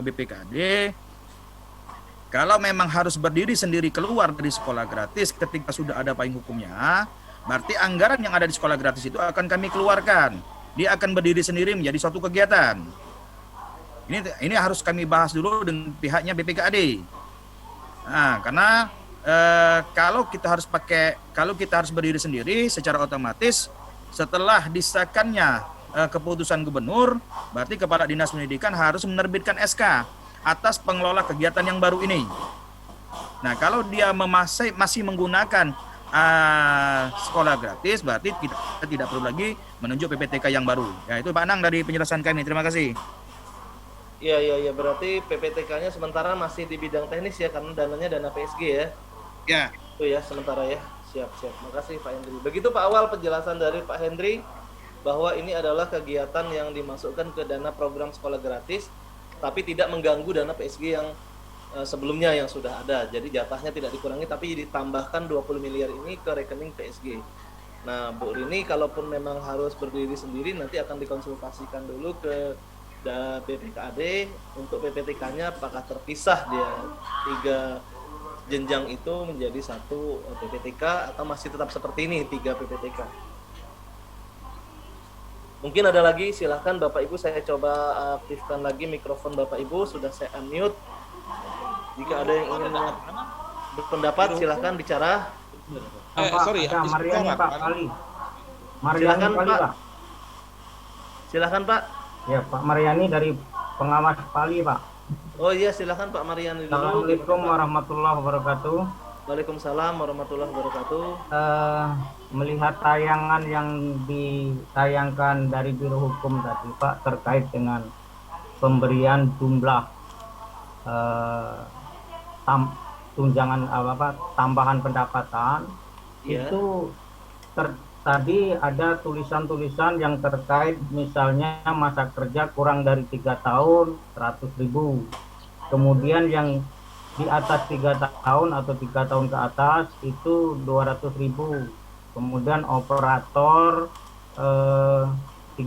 BPKD. Kalau memang harus berdiri sendiri keluar dari sekolah gratis ketika sudah ada payung hukumnya, berarti anggaran yang ada di sekolah gratis itu akan kami keluarkan. Dia akan berdiri sendiri menjadi suatu kegiatan. Ini harus kami bahas dulu dengan pihaknya BPKD. Nah, karena kalau kita harus berdiri sendiri, secara otomatis setelah disahkannya keputusan gubernur, berarti Kepala Dinas Pendidikan harus menerbitkan SK atas pengelola kegiatan yang baru ini. Nah, kalau dia masih menggunakan sekolah gratis, berarti kita tidak perlu lagi menunjuk PPTK yang baru. Ya, itu Pak Anang dari penjelasan kami. Terima kasih. Iya. Berarti PPTK-nya sementara masih di bidang teknis ya, karena dananya dana PSG ya. Ya. Itu ya sementara ya. Siap. Makasih Pak Hendri. Begitu Pak Awal penjelasan dari Pak Hendri bahwa ini adalah kegiatan yang dimasukkan ke dana program sekolah gratis, tapi tidak mengganggu dana PSG yang sebelumnya yang sudah ada. Jadi jatahnya tidak dikurangi, tapi ditambahkan 20 miliar ini ke rekening PSG. Nah, Bu Rini, kalaupun memang harus berdiri sendiri, nanti akan dikonsultasikan dulu ke BPKAD untuk PPTK-nya apakah terpisah dia 3 jenjang itu menjadi 1 PPTK atau masih tetap seperti ini 3 PPTK. Mungkin ada lagi, silahkan Bapak Ibu, saya coba aktifkan lagi mikrofon Bapak Ibu, sudah saya unmute. Jika ada yang ingin berpendapat, silahkan bicara. Mariani Pak Kali. Silahkan Pak. Silahkan Pak. Ya, Pak Mariani dari pengawas Pali, Pak. Oh iya, silahkan Pak Mariani dulu. Assalamualaikum warahmatullahi wabarakatuh. Waalaikumsalam warahmatullahi wabarakatuh. Melihat tayangan yang ditayangkan dari Biro Hukum tadi, Pak, terkait dengan pemberian jumlah tunjangan tambahan pendapatan, itu tadi ada tulisan-tulisan yang terkait misalnya masa kerja kurang dari 3 tahun 100.000, kemudian yang di atas 3 tahun atau 3 tahun ke atas itu 200.000, kemudian operator 300.000.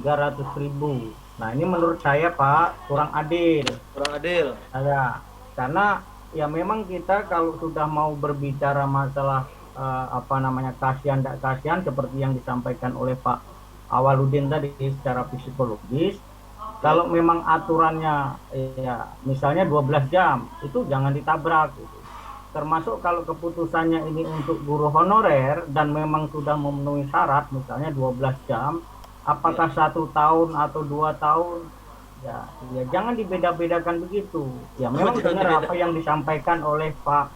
Nah, ini menurut saya Pak kurang adil. Ya, karena ya memang kita kalau sudah mau berbicara masalah kasihan tak kasihan seperti yang disampaikan oleh Pak Awaludin tadi secara psikologis, kalau memang aturannya ya misalnya 12 jam itu jangan ditabrak gitu. Termasuk kalau keputusannya ini untuk guru honorer dan memang sudah memenuhi syarat misalnya 12 jam, apakah 1 tahun atau 2 tahun, ya jangan dibeda-bedakan begitu. Ya memang benar apa yang disampaikan oleh Pak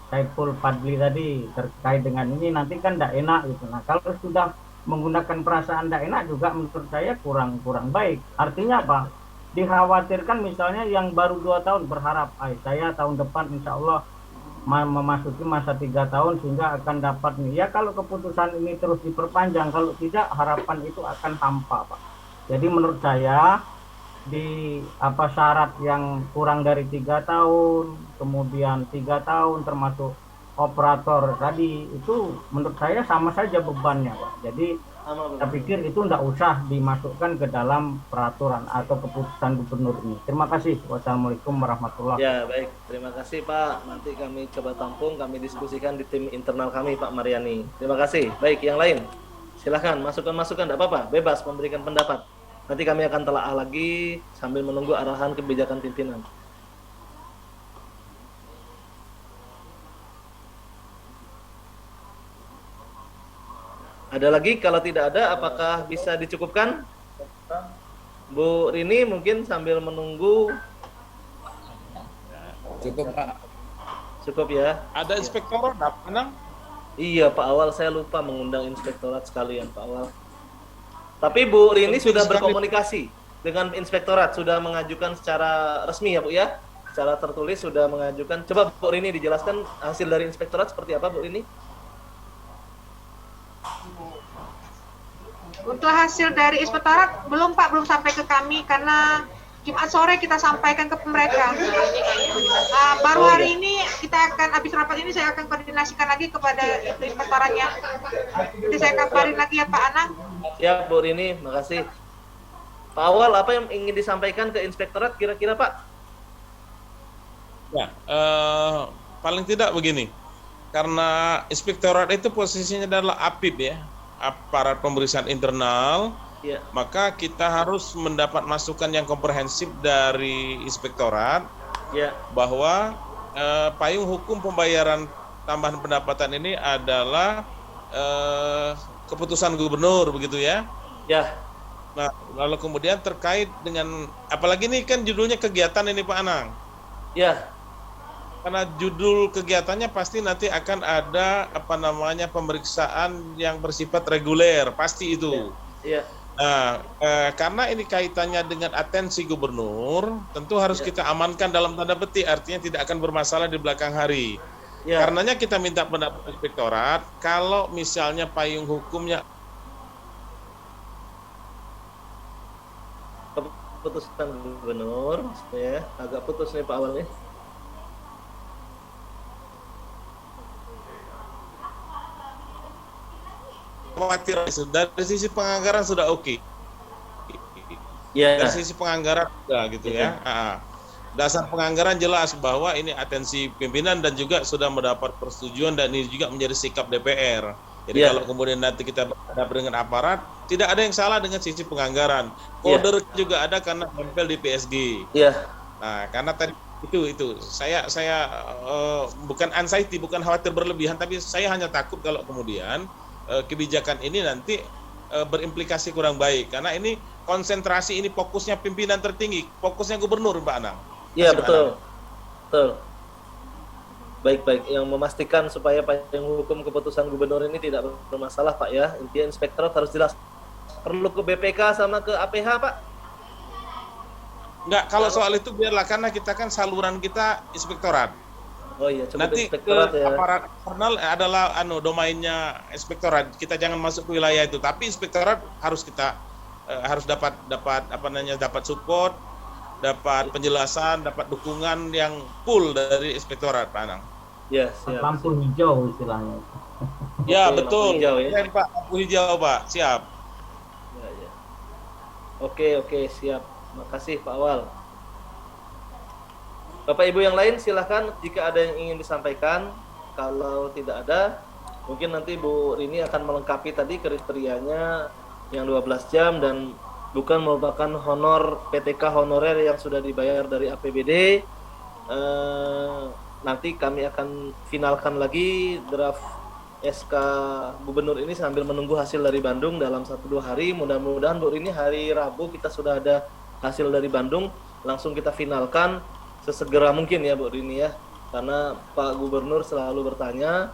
Saiful Fadli tadi terkait dengan ini, nanti kan tidak enak gitu. Nah, kalau sudah menggunakan perasaan tidak enak juga menurut saya kurang baik. Artinya apa? Dikhawatirkan misalnya yang baru 2 tahun berharap saya tahun depan insya Allah memasuki masa 3 tahun sehingga akan dapat nih. Ya kalau keputusan ini terus diperpanjang, kalau tidak harapan itu akan hampa, Pak. Jadi menurut saya di syarat yang kurang dari 3 tahun, kemudian 3 tahun termasuk operator tadi, itu menurut saya sama saja bebannya, Pak. Jadi saya pikir itu tidak usah dimasukkan ke dalam peraturan atau keputusan gubernur ini. Terima kasih. Wassalamualaikum warahmatullahi wabarakatuh. Ya, baik. Terima kasih Pak. Nanti kami coba tampung, kami diskusikan di tim internal kami Pak Mariani. Terima kasih. Baik, yang lain silahkan masukan-masukan, tidak apa-apa, bebas memberikan pendapat. Nanti kami akan telaah lagi sambil menunggu arahan kebijakan pimpinan. Ada lagi? Kalau tidak ada, apakah bisa dicukupkan? Bu Rini mungkin sambil menunggu. Cukup Pak. Cukup ya. Ada inspektorat, Pak Anang? Iya Pak Awal, saya lupa mengundang inspektorat sekalian Pak Awal. Tapi Bu Rini sudah berkomunikasi dengan inspektorat, sudah mengajukan secara resmi ya Bu ya? Secara tertulis sudah mengajukan. Coba Bu Rini dijelaskan hasil dari inspektorat seperti apa Bu Rini? Untuk hasil dari inspektorat belum Pak, belum sampai ke kami karena Jumat sore kita sampaikan ke mereka. Baru hari ini kita akan habis rapat ini saya akan koordinasikan lagi kepada inspektoratnya. Nanti saya kabarin lagi ya Pak Anang. Ya Bu Rini, makasih. Pak Awal, apa yang ingin disampaikan ke inspektorat kira-kira Pak? Ya, paling tidak begini, karena inspektorat itu posisinya adalah APIP ya, aparat pemeriksaan internal, ya. Maka kita harus mendapat masukan yang komprehensif dari inspektorat, ya. Bahwa payung hukum pembayaran tambahan pendapatan ini adalah keputusan gubernur begitu ya. Ya. Nah, lalu kemudian terkait dengan apalagi ini kan judulnya kegiatan ini Pak Anang. Ya. Karena judul kegiatannya pasti nanti akan ada pemeriksaan yang bersifat reguler, pasti itu. Iya. Nah, karena ini kaitannya dengan atensi gubernur, tentu harus kita amankan dalam tanda petik, artinya tidak akan bermasalah di belakang hari. Karenanya kita minta pendapat inspektorat, kalau misalnya payung hukumnya keputusan gubernur, ya agak putus nih Pak awalnya. Khawatir dari sisi penganggaran sudah oke. Ya. Dari sisi penganggaran sudah gitu ya. Dasar penganggaran jelas bahwa ini atensi pimpinan dan juga sudah mendapat persetujuan dan ini juga menjadi sikap DPR. Jadi kalau kemudian nanti kita berhadapan dengan aparat, tidak ada yang salah dengan sisi penganggaran. Kode juga ada karena nempel di PSG. Nah, karena tadi itu saya bukan anxiety, bukan khawatir berlebihan, tapi saya hanya takut kalau kemudian kebijakan ini nanti berimplikasi kurang baik, karena ini konsentrasi, ini fokusnya pimpinan tertinggi, fokusnya gubernur Pak Anang. Iya betul. Baik, yang memastikan supaya payung hukum keputusan gubernur ini tidak bermasalah Pak ya. Intinya inspektorat harus jelas. Perlu ke BPK sama ke APH Pak? Enggak, kalau soal itu biarlah, karena kita kan saluran kita inspektorat. Oh iya, coba nanti ke ya. aparat internal adalah domainnya inspektorat. Kita jangan masuk ke wilayah itu, tapi inspektorat harus kita harus dapat dapat support, dapat penjelasan, dapat dukungan yang full dari inspektorat Pak Anang. Ya, lampu hijau istilahnya. Ya, betul. Hijau, ya. Pak, lampu hijau Pak, siap. Ya. Oke, siap. Makasih Pak Awal. Bapak Ibu yang lain silahkan jika ada yang ingin disampaikan. Kalau tidak ada, mungkin nanti Bu Rini akan melengkapi tadi kriterianya yang 12 jam dan bukan merupakan honor PTK honorer yang sudah dibayar dari APBD. Nanti kami akan finalkan lagi draft SK Gubernur ini sambil menunggu hasil dari Bandung dalam 1-2 hari. Mudah-mudahan Bu Rini hari Rabu kita sudah ada hasil dari Bandung, langsung kita finalkan sesegera mungkin ya Bu Rini ya, karena Pak Gubernur selalu bertanya.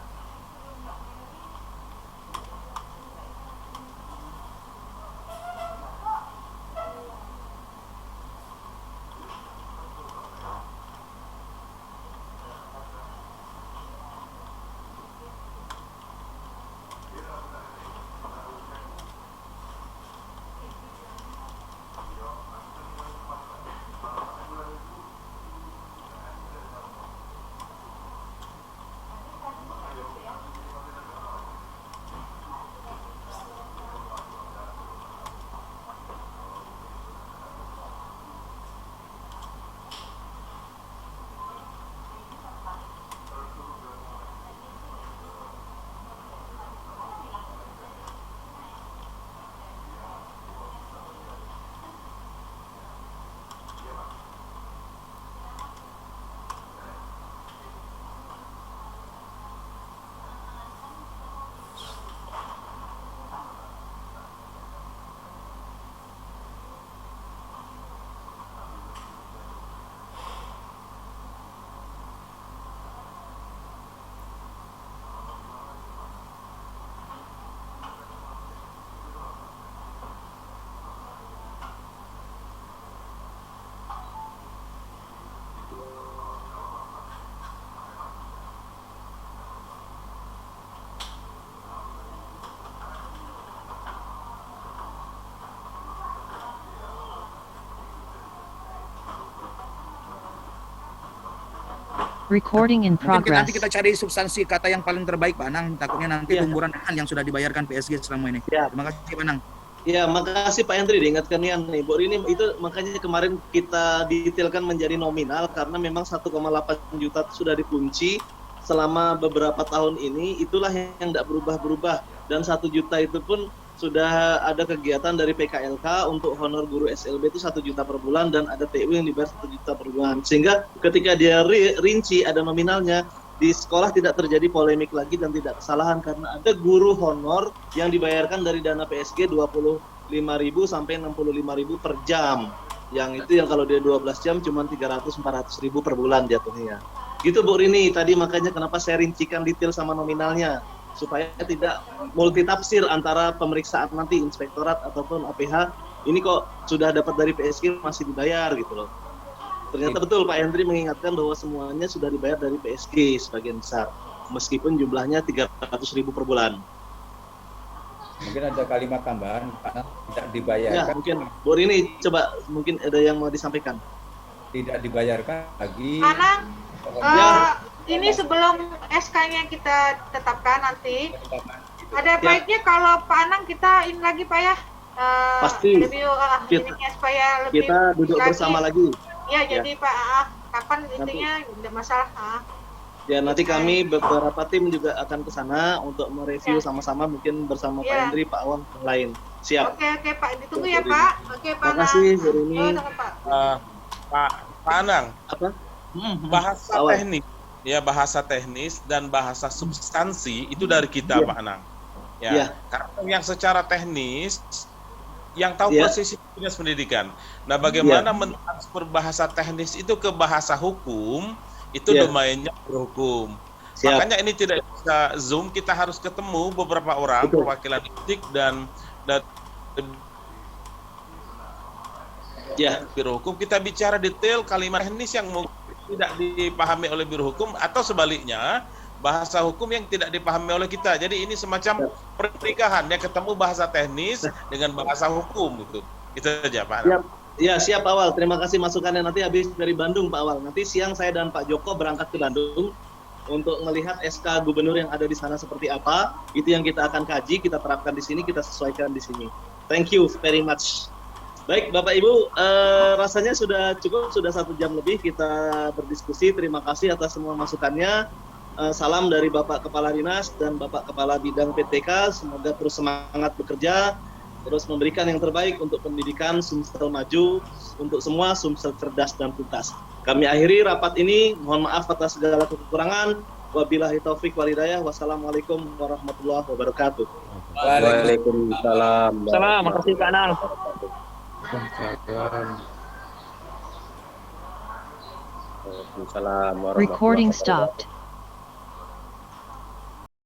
Recording in Mungkin progress. nanti kita cari substansi kata yang paling terbaik Pak Anang, takutnya nanti tumburan yang sudah dibayarkan PSG selama ini. Terima kasih Pak Anang. Ya, makasih Pak Hendri diingatkannya nih. Bu Rini itu makanya kemarin kita detailkan menjadi nominal karena memang 1,8 juta sudah dikunci selama beberapa tahun ini, itulah yang tidak berubah-berubah, dan 1 juta itu pun sudah ada kegiatan dari PKLK untuk honor guru SLB itu 1 juta per bulan, dan ada TU yang dibayar 1 juta per bulan, sehingga ketika dia rinci ada nominalnya, di sekolah tidak terjadi polemik lagi dan tidak kesalahan karena ada guru honor yang dibayarkan dari dana PSG 20 5.000 sampai 65.000 per jam. Yang itu yang kalau dia 12 jam cuma 300-400.000 per bulan jatuhnya. Gitu Bu Rini, tadi makanya kenapa saya rincikan detail sama nominalnya, supaya tidak multitafsir antara pemeriksaan nanti inspektorat ataupun APH, ini kok sudah dapat dari PSG masih dibayar gitu loh. Ternyata betul Pak Hendri mengingatkan bahwa semuanya sudah dibayar dari PSG sebagian besar, meskipun jumlahnya 300.000 per bulan. Mungkin ada kalimat tambahan, Pak, tidak dibayarkan. Ya, mungkin Bu Rini, coba mungkin ada yang mau disampaikan. Tidak dibayarkan lagi. Anang, ini sebelum SK-nya kita tetapkan nanti, ada baiknya kalau Pak Anang kita ini lagi Pak ya, pasti review ininya supaya lebih kita duduk bersama lagi. Ya, jadi Pak, kapan intinya tidak masalah. Ya, nanti kami beberapa tim juga akan ke sana untuk mereview sama-sama, mungkin bersama Pak Hendri, Pak Awang, yang lain. Siap. Oke Pak, ditunggu ya Pak. Oke Pak. Terima kasih Bu Rini. Pak Anang. Apa? Bahasa teknis, ya bahasa teknis dan bahasa substansi itu dari kita Pak Anang. Ya. Karena yang secara teknis yang tahu posisi dinas pendidikan. Nah, bagaimana mentransfer bahasa teknis itu ke bahasa hukum, itu domainnya berhukum. Makanya ini tidak bisa Zoom, kita harus ketemu beberapa orang perwakilan etik dan biro hukum, kita bicara detail kalimat teknis yang mungkin tidak dipahami oleh biro hukum atau sebaliknya bahasa hukum yang tidak dipahami oleh kita. Jadi ini semacam pernikahan ya, ketemu bahasa teknis dengan bahasa hukum gitu. Itu saja Pak. Ya, siap Awal. Terima kasih masukannya. Nanti habis dari Bandung Pak Awal. Nanti siang saya dan Pak Joko berangkat ke Bandung untuk melihat SK gubernur yang ada di sana seperti apa. Itu yang kita akan kaji, kita terapkan di sini, kita sesuaikan di sini. Thank you very much. Baik Bapak Ibu, rasanya sudah cukup, sudah 1 jam lebih kita berdiskusi. Terima kasih atas semua masukannya. Salam dari Bapak Kepala Dinas dan Bapak Kepala Bidang PTK. Semoga terus semangat bekerja, terus memberikan yang terbaik untuk pendidikan Sumsel maju, untuk semua Sumsel cerdas dan tuntas. Kami akhiri rapat ini. Mohon maaf atas segala kekurangan. Wabillahi taufik wal hidayah. Wassalamualaikum warahmatullahi wabarakatuh. Waalaikumsalam. Salam, makasih Pak Anang. Waalaikumsalam. Recording stopped.